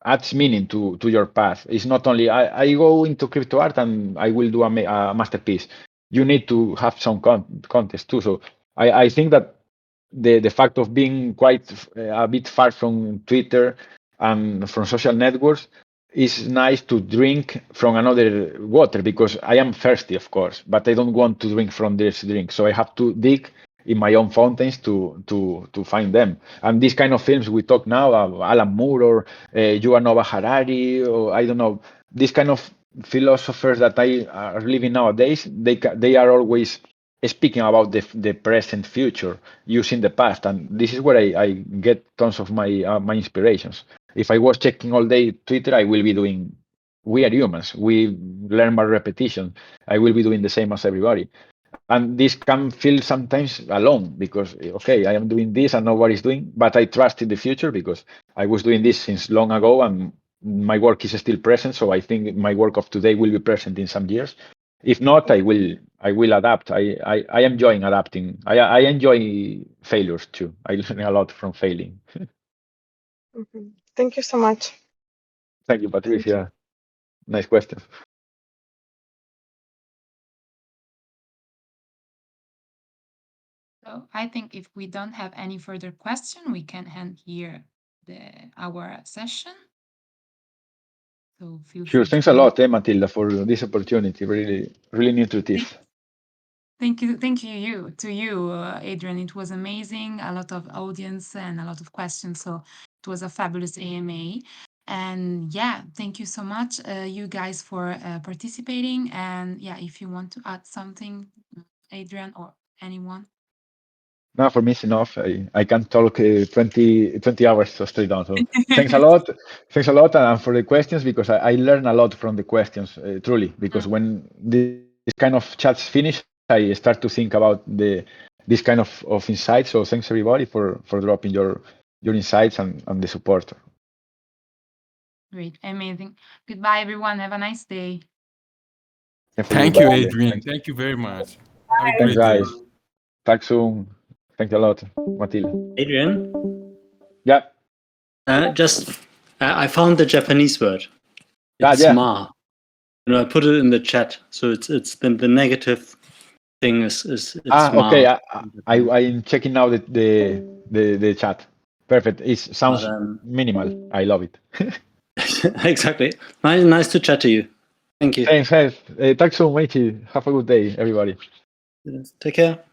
adds meaning to your path. It's not only I go into crypto art and I will do a masterpiece. You need to have some context too. So I think that the fact of being quite a bit far from Twitter and from social networks is nice to drink from another water, because I am thirsty, of course, but I don't want to drink from this drink. So I have to dig in my own fountains to find them. And these kind of films we talk now, Alan Moore or Yuval Noah Harari, or I don't know, these kind of philosophers that are living nowadays, they are always speaking about the present future using the past, and this is where I get tons of my inspirations. If I was checking all day Twitter, I will be doing, we are humans, we learn by repetition, I will be doing the same as everybody. And this can feel sometimes alone, because okay, I am doing this and nobody's doing, but I trust in the future, because I was doing this since long ago and my work is still present. So I think my work of today will be present in some years. If not, I will adapt. I enjoying adapting. I enjoy failures too. I learn a lot from failing. Thank you so much. Thank you, Patricia. Nice question. So I think if we don't have any further question, we can end here our session. So feel Sure. free Thanks to a lot, Matilda, for this opportunity. Really nutritive. Thank you to you, Adrian. It was amazing. A lot of audience and a lot of questions. So it was a fabulous AMA. And yeah, thank you so much, you guys, for participating. And yeah, if you want to add something, Adrian or anyone. No, for me it's enough. I can talk 20 hours straight on. So thanks a lot. Thanks a lot and for the questions, because I learn a lot from the questions, truly. Because when this kind of chats finish, I start to think about this kind of insights. So thanks everybody for dropping your insights and the support. Great, amazing. Goodbye, everyone. Have a nice day. Thank you, Adrian. Thank you very much. Have a Thanks, great day. guys. Talk soon. Thanks a lot, Matilda. Adrian? Yeah. I found the Japanese word. It's ma. I put it in the chat. So it's the negative thing is it's ma. Okay. I'm checking now the chat. Perfect. It sounds minimal. I love it. Exactly. Nice to chat to you. Thank you. Thanks. Talk soon, matey. Have a good day, everybody. Take care.